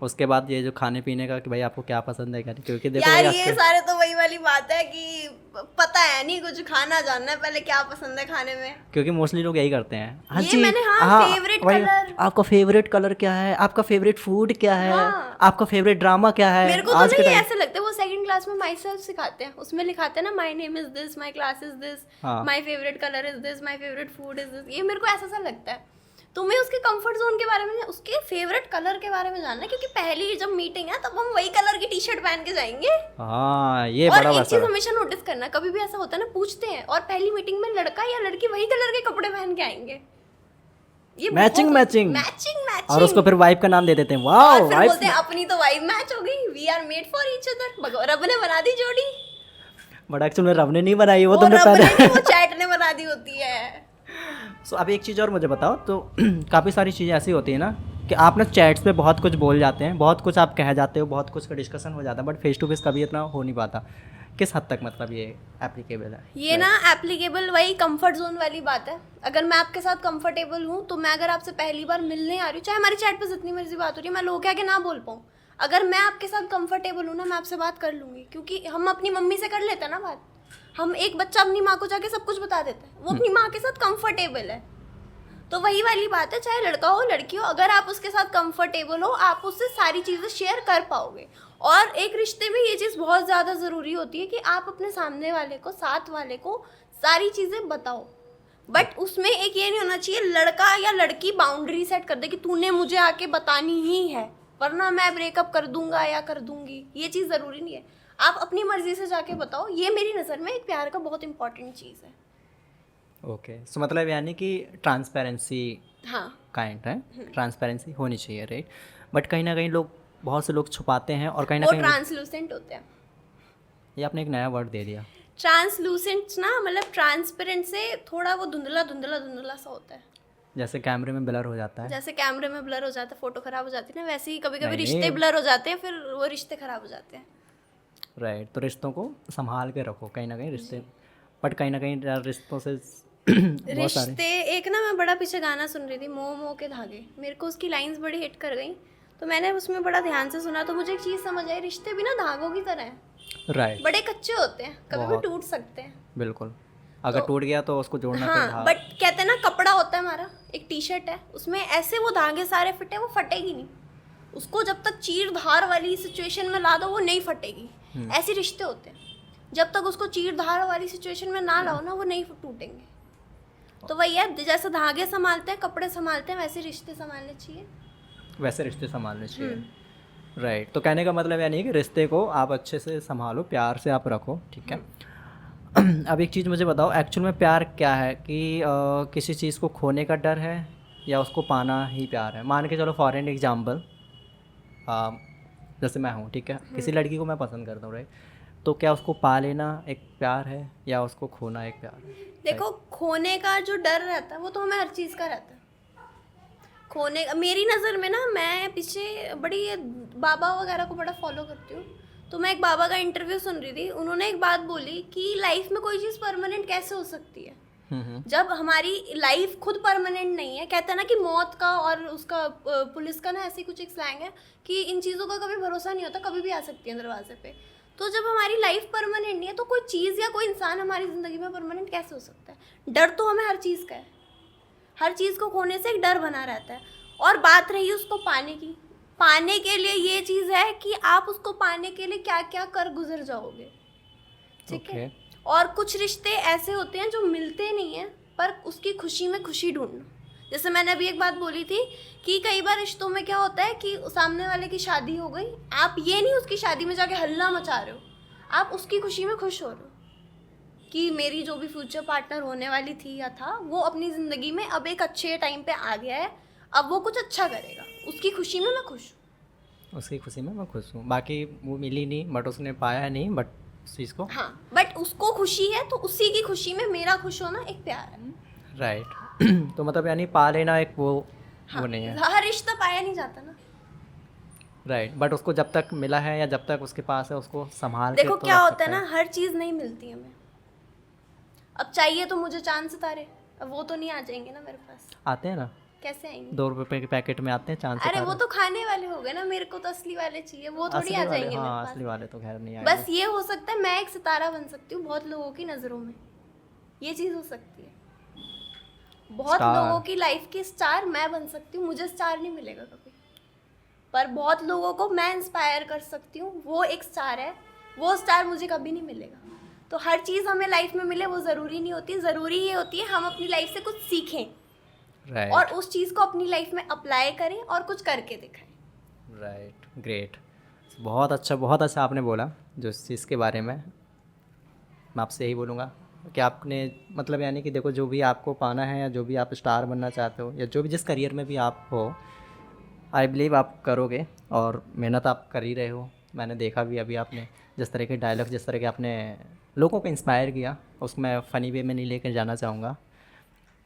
Speaker 1: उसके बाद ये जो खाने पीने का कि भाई आपको क्या पसंद है क्या नहीं, क्योंकि देखो
Speaker 2: यार
Speaker 1: भाई
Speaker 2: ये
Speaker 1: आजकल
Speaker 2: सारे तो वही वाली बात है कि पता है नहीं, कुछ खाना जानना है पहले क्या पसंद है खाने में।
Speaker 1: क्योंकि मोस्टली लोग यही करते हैं। हाँ
Speaker 2: ये
Speaker 1: जी,
Speaker 2: मैंने हाँ
Speaker 1: हाँ
Speaker 2: फेवरेट
Speaker 1: भाई,
Speaker 2: कलर।
Speaker 1: आपका फेवरेट कलर क्या है, आपका फेवरेट फूड क्या है,
Speaker 2: हाँ।
Speaker 1: आपका फेवरेट ड्रामा क्या है
Speaker 2: मेरे को तो
Speaker 1: आज
Speaker 2: ना
Speaker 1: के
Speaker 2: ये
Speaker 1: टाइम।
Speaker 2: ऐसे लगता है वो सेकंड क्लास में माई सेल्फ सिखाते हैं, उसमें लिखाते हैं ना my name is this, my class is this,
Speaker 1: हाँ।
Speaker 2: My favourite colour is this, my favourite food is this. ये मेरे को ऐसा सा लगता है। तुम्हें उसके कंफर्ट जोन के बारे में नहीं, उसके फेवरेट कलर के बारे में जानना है, क्योंकि पहली जब मीटिंग है तब हम वही कलर की टी शर्ट पहन के जाएंगे।
Speaker 1: हाँ, ये
Speaker 2: और
Speaker 1: बड़ा
Speaker 2: एक
Speaker 1: वैसा
Speaker 2: चीज
Speaker 1: है।
Speaker 2: हमेशा नोटिस करना, कभी भी ऐसा होता है ना, पूछते हैं और पहली मीटिंग में लड़का या लड़की वही कलर के कपड़े पहन के आएंगे। ये
Speaker 1: मैचिंग मैचिंग
Speaker 2: मैचिंग मैचिंग।
Speaker 1: और उसको फिर वाइब का नाम दे देते हैं,
Speaker 2: और
Speaker 1: वाओ
Speaker 2: फिर
Speaker 1: वाइब।
Speaker 2: बोलते हैं अपनी तो वाइब मैच हो गई, we are made for each other, रब ने बना दी जोड़ी।
Speaker 1: बट एक्चुअल में रब ने नहीं बनाई, वो
Speaker 2: वो
Speaker 1: तुमने
Speaker 2: रब ने
Speaker 1: पहले
Speaker 2: नहीं, वो चैट ने बना दी होती है।
Speaker 1: सो अब एक चीज़ और मुझे बताओ, तो काफ़ी सारी चीज़ें ऐसी होती है ना कि आप ना चैट्स पे बहुत कुछ बोल जाते हैं, बहुत कुछ आप कह जाते हो, बहुत कुछ का डिस्कशन हो जाता है, बट फेस टू फेस कभी इतना हो नहीं पाता। किस हद तक मतलब ये एप्लीकेबल है?
Speaker 2: ये ना एप्लीकेबल वही कंफर्ट जोन वाली बात है। अगर मैं आपके साथ कंफर्टेबल हूँ तो मैं अगर आपसे पहली बार मिलने आ रही हूँ, चाहे हमारी चैट पे जितनी मर्जी बात हो रही है, मैं लोगों के आगे ना बोल पाऊँ, अगर मैं आपके साथ कंफर्टेबल हूँ ना, मैं आपसे बात कर लूँगी। क्योंकि हम अपनी मम्मी से कर लेते हैं ना बात। हम एक बच्चा अपनी माँ को जाके सब कुछ बता देता है, वो अपनी माँ के साथ कंफर्टेबल है। तो वही वाली बात है, चाहे लड़का हो लड़की हो, अगर आप उसके साथ कंफर्टेबल हो, आप उससे सारी चीज़ें शेयर कर पाओगे। और एक रिश्ते में ये चीज़ बहुत ज़्यादा ज़रूरी होती है कि आप अपने सामने वाले को, साथ वाले को सारी चीज़ें बताओ। बट उसमें एक ये नहीं होना चाहिए लड़का या लड़की बाउंड्री सेट कर दे कि तूने मुझे आके बतानी ही है वरना मैं ब्रेकअप कर दूंगा या कर दूंगी। ये चीज़ ज़रूरी नहीं है, आप अपनी मर्जी से जाके बताओ। ये मेरी नज़र में एक प्यार का बहुत इंपॉर्टेंट चीज़ है।
Speaker 1: ओके, सो मतलब यानी कि ट्रांसपेरेंसी
Speaker 2: हाँ
Speaker 1: काइंड है, ट्रांसपेरेंसी होनी चाहिए, राइट। बट कहीं ना कहीं लोग, बहुत से लोग छुपाते हैं और कहीं ना
Speaker 2: वो
Speaker 1: कहीं
Speaker 2: ट्रांसलूसेंट होते हैं।
Speaker 1: ये आपने एक नया वर्ड दे दिया।
Speaker 2: ट्रांसलूसेंट ना मतलब ट्रांसपेरेंट से थोड़ा वो धुंधला धुंधला धुंधला सा होता है।
Speaker 1: जैसे कैमरे में ब्लर हो जाता है।
Speaker 2: जैसे कैमरे में ब्लर हो जाता है, फोटो खराब हो जाती है ना, वैसे ही कभी कभी
Speaker 1: नहीं,
Speaker 2: रिश्ते
Speaker 1: नहीं।
Speaker 2: ब्लर हो जाते हैं, फिर वो रिश्ते खराब हो जाते हैं।
Speaker 1: राइट, तो रिश्तों को संभाल के रखो कहीं ना कहीं रिश्ते, बट कहीं ना कहीं यार रिश्तों से बहुत सारे।
Speaker 2: रिश्ते, एक ना मैं बड़ा पीछे गाना सुन रही थी, मोह मोह के धागे, मेरे को उसकी लाइंस बड़ी हिट कर गई, तो मैंने उसमें बड़ा ध्यान से सुना, तो मुझे एक चीज़ समझ आई, रिश्ते भी ना धागों की तरह हैं,
Speaker 1: राइट,
Speaker 2: बड़े कच्चे होते हैं, कभी भी
Speaker 1: बहुत।
Speaker 2: टूट सकते हैं।
Speaker 1: बिल्कुल, अगर टूट गया तो उसको जोड़ना फिर
Speaker 2: हाँ, बट कहते हैं ना कपड़ा होता है हमारा, एक टी शर्ट है, उसमें ऐसे वो धागे सारे फिटे, वो फटेगी नहीं। उसको जब तक चीर धार वाली सिचुएशन में ला दो वो नहीं फटेगी। ऐसे रिश्ते होते हैं, जब तक उसको चीर धार वाली सिचुएशन में ना लाओ ना, वो नहीं टूटेंगे। तो वही है, जैसे धागे संभालते हैं, कपड़े संभालते हैं, वैसे रिश्ते संभालने चाहिए।
Speaker 1: वैसे रिश्ते संभालने चाहिए, राइट। तो कहने का मतलब यानी कि रिश्ते को आप अच्छे से संभालो, प्यार से आप रखो, ठीक है। अब एक चीज़ मुझे बताओ, एक्चुअल में प्यार क्या है? कि किसी चीज़ को खोने का डर है या उसको पाना ही प्यार है? मान के चलो फॉर एन एग्जाम्पल, जैसे मैं हूँ, ठीक है, किसी लड़की को मैं पसंद करता हूँ, राइट, तो क्या उसको पा लेना एक प्यार है या उसको खोना एक प्यार है?
Speaker 2: देखो, खोने का जो डर रहता है वो तो हमें हर चीज़ का रहता है। खोने का, मेरी नज़र में ना, मैं पीछे बड़ी बाबा वगैरह को बड़ा फॉलो करती हूँ, तो मैं एक बाबा का इंटरव्यू सुन रही थी, उन्होंने एक बात बोली कि लाइफ में कोई चीज़ परमानेंट कैसे हो सकती है जब हमारी लाइफ खुद परमानेंट नहीं है। कहते हैं ना कि मौत का और उसका पुलिस का ना ऐसी कुछ एक स्लैंग है कि इन चीज़ों का कभी भरोसा नहीं होता, कभी भी आ सकती है दरवाजे पे। तो जब हमारी लाइफ परमानेंट नहीं है तो कोई चीज़ या कोई इंसान हमारी ज़िंदगी में परमानेंट कैसे हो सकता है? डर तो हमें हर चीज़ का है, हर चीज़ को खोने से एक डर बना रहता है। और बात रही उसको पाने की, पाने के लिए ये चीज़ है कि आप उसको पाने के लिए क्या क्या कर गुजर जाओगे, ठीक है। और कुछ रिश्ते ऐसे होते हैं जो मिलते नहीं हैं, पर उसकी खुशी में खुशी ढूंढना। जैसे मैंने अभी एक बात बोली थी कि कई बार रिश्तों में क्या होता है कि सामने वाले की शादी हो गई, आप ये नहीं उसकी शादी में जाके हल्ला मचा रहे हो, आप उसकी खुशी में खुश हो रहे हो कि मेरी जो भी फ्यूचर पार्टनर होने वाली थी या था, वो अपनी ज़िंदगी में अब एक अच्छे टाइम पे आ गया है, अब वो कुछ अच्छा करेगा, उसकी खुशी में मैं खुश हूँ।
Speaker 1: उसकी खुशी में मैं खुश हूँ, बाकी वो मिली नहीं, बट उसने पाया नहीं, बट उस चीज़ को,
Speaker 2: हाँ, बट उसको खुशी है तो उसी की खुशी में मेरा खुश होना एक प्यार है,
Speaker 1: राइट। तो मतलब यानी पा लेना एक वो नहीं है,
Speaker 2: हर रिश्ता पाया नहीं जाता ना।
Speaker 1: राइट, बट उसको जब तक मिला है या जब तक उसके पास है उसको संभाल के
Speaker 2: देखो
Speaker 1: तो
Speaker 2: क्या
Speaker 1: रख
Speaker 2: होता है
Speaker 1: सकता
Speaker 2: ना, हर चीज़ नहीं मिलती हमें। अब चाहिए तो मुझे चांद सितारे, अब वो तो नहीं आ जाएंगे ना मेरे पास,
Speaker 1: आते हैं ना,
Speaker 2: कैसे आएंगे?
Speaker 1: 2 रुपए के पैकेट में आते हैं चांद
Speaker 2: अरे
Speaker 1: सितारे।
Speaker 2: वो तो खाने वाले हो गए ना, मेरे को तो असली वाले चाहिए, वो थोड़ी
Speaker 1: असली
Speaker 2: आ
Speaker 1: वाले,
Speaker 2: जाएंगे मेरे
Speaker 1: हाँ
Speaker 2: पास।
Speaker 1: असली वाले तो खैर नहीं आएंगे।
Speaker 2: बस ये हो सकता है मैं एक सितारा बन सकती हूँ बहुत लोगों की नज़रों में, ये चीज़ हो सकती है। बहुत
Speaker 1: स्टार।
Speaker 2: लोगों की लाइफ की स्टार मैं बन सकती हूँ, मुझे स्टार नहीं मिलेगा कभी, पर बहुत लोगों को मैं इंस्पायर कर सकती हूँ, वो एक स्टार है, वो स्टार मुझे कभी नहीं मिलेगा। तो हर चीज़ हमें लाइफ में मिले वो ज़रूरी नहीं होती, ज़रूरी ये होती है हम अपनी लाइफ से कुछ सीखें
Speaker 1: राइट
Speaker 2: और उस चीज़ को अपनी लाइफ में अप्लाई करें और कुछ करके दिखाएं।
Speaker 1: राइट, ग्रेट, बहुत अच्छा आपने बोला जो इस चीज़ के बारे में। मैं आपसे यही बोलूँगा कि आपने मतलब यानी कि देखो जो भी आपको पाना है या जो भी आप स्टार बनना चाहते हो या जो भी जिस करियर में भी आप हो, आई बिलीव आप करोगे और मेहनत आप कर ही रहे हो। मैंने देखा भी अभी आपने जिस तरह के डायलॉग, जिस तरह के आपने लोगों को इंस्पायर किया, उसको मैं फ़नी वे में नहीं लेकर जाना चाहूँगा।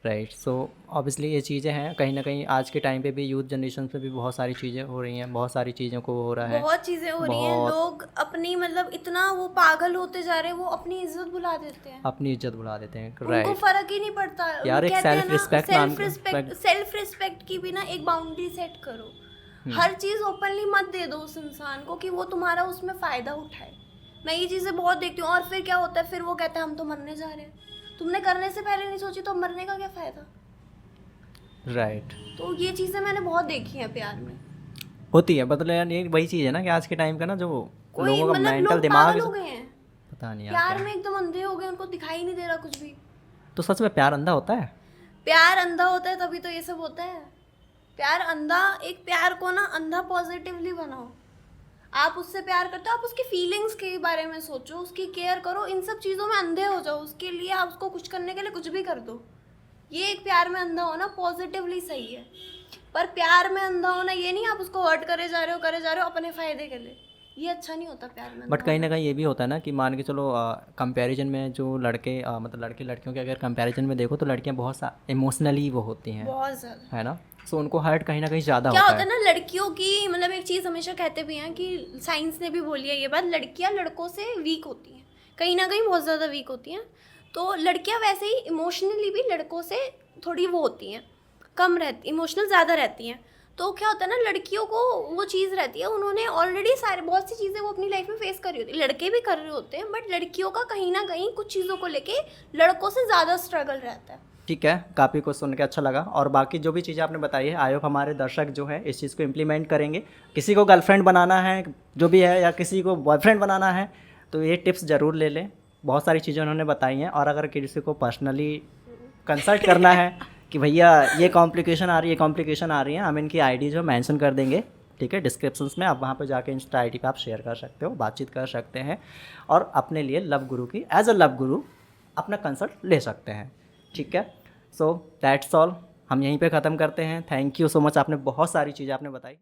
Speaker 1: राइट, सो ऑब्वियसली ये चीज़ें हैं कहीं ना कहीं आज के टाइम पे भी यूथ जनरेशन पे भी बहुत सारी चीज़ें हो रही हैं, बहुत सारी चीज़ों को हो रहा है।
Speaker 2: बहुत चीज़ें हो रही हैं,
Speaker 1: बहुत
Speaker 2: लोग अपनी मतलब इतना वो पागल होते जा रहे हैं, वो अपनी इज्जत भुला देते हैं,
Speaker 1: अपनी इज्जत बुला देते हैं।
Speaker 2: उनको
Speaker 1: राइट
Speaker 2: फर्क ही नहीं पड़ता।
Speaker 1: यार,
Speaker 2: वो
Speaker 1: एक
Speaker 2: कहते हैं
Speaker 1: सेल्फ
Speaker 2: ना,
Speaker 1: रिस्पेक्ट
Speaker 2: सेल्फ रिस्पेक्ट की भी ना एक बाउंड्री सेट करो। हर चीज़ ओपनली मत दे दो उस इंसान को कि वो तुम्हारा उसमें फ़ायदा उठाए। मैं ये चीज़ें बहुत देखती हूँ। और फिर क्या होता है, फिर वो कहते हैं हम तो मरने जा रहे हैं, तुमने करने से पहले नहीं सोची तो मरने का क्या फ़ायदा।
Speaker 1: राइट,
Speaker 2: तो ये चीज़ें मैंने बहुत देखी हैं प्यार में,
Speaker 1: होती है। मतलब यार ये वही चीज़ है ना कि आज के टाइम का ना जो
Speaker 2: कोई
Speaker 1: लोगों का
Speaker 2: मतलब
Speaker 1: मेंटल
Speaker 2: लोग
Speaker 1: दिमाग
Speaker 2: पागल हो गए हैं,
Speaker 1: पता नहीं यार
Speaker 2: प्यार
Speaker 1: क्या।
Speaker 2: में एकदम अंधे हो गए, उनको दिखाई नहीं दे रहा कुछ भी।
Speaker 1: तो सच में प्यार अंधा होता है?
Speaker 2: प्यार अंधा होता है तभी तो ये सब होता है। प्यार अंधा, एक प्यार को ना अंधा पॉजिटिवली बनाओ। आप उससे प्यार करते हो, आप उसकी फीलिंग्स के बारे में सोचो, उसकी केयर करो, इन सब चीज़ों में अंधे हो जाओ। उसके लिए आप उसको कुछ करने के लिए कुछ भी कर दो, ये एक प्यार में अंधा होना पॉजिटिवली सही है। पर प्यार में अंधा होना ये नहीं आप उसको हर्ट करे जा रहे हो अपने फ़ायदे के लिए, ये अच्छा नहीं होता प्यार में।
Speaker 1: बट कहीं ना कहीं ये भी होता है ना कि मान के चलो कंपैरिजन में जो लड़के मतलब लड़के लड़कियों के अगर कंपैरिजन में देखो तो लड़कियां बहुत इमोशनली वो होती हैं,
Speaker 2: बहुत ज़्यादा,
Speaker 1: है ना। सो उनको हर्ट कहीं ना कहीं ज़्यादा
Speaker 2: क्या
Speaker 1: होता
Speaker 2: होता
Speaker 1: है।
Speaker 2: है ना लड़कियों की, मतलब एक चीज़ हमेशा कहते भी हैं कि साइंस ने भी बोली है ये बात, लड़कियां लड़कों से वीक होती हैं, कहीं ना कहीं बहुत ज़्यादा वीक होती हैं। तो लड़कियां वैसे ही इमोशनली भी लड़कों से थोड़ी वो होती हैं, कम रहती, इमोशनल ज़्यादा रहती हैं। तो क्या होता है ना, लड़कियों को वो चीज़ रहती है, उन्होंने ऑलरेडी सारे बहुत सी चीज़ें वो अपनी लाइफ में फेस करी होती है, लड़के भी कर रहे होते हैं, बट लड़कियों का कहीं ना कहीं कुछ चीज़ों को लेके लड़कों से ज़्यादा स्ट्रगल रहता है।
Speaker 1: ठीक है, काफ़ी कुछ सुन के अच्छा लगा। और बाकी जो भी चीज़ें आपने बताई है, आई होप हमारे दर्शक जो है इस चीज़ को इम्प्लीमेंट करेंगे। किसी को गर्लफ्रेंड बनाना है जो भी है, या किसी को बॉयफ्रेंड बनाना है, तो ये टिप्स ज़रूर ले लें। बहुत सारी चीज़ें उन्होंने बताई हैं। और अगर किसी को पर्सनली कंसल्ट करना है कि भैया ये कॉम्प्लिकेशन आ रही है, हम इनकी आईडी जो मेंशन कर देंगे, ठीक है, डिस्क्रिप्शंस में। आप वहाँ पर जाके इंस्टा आईडी पे आप शेयर कर सकते हो, बातचीत कर सकते हैं और अपने लिए लव गुरु की एज अ लव गुरु अपना कंसल्ट ले सकते हैं। ठीक है, सो दैट्स ऑल, हम यहीं पे ख़त्म करते हैं। थैंक यू सो मच, आपने बहुत सारी चीज़ें आपने बताई।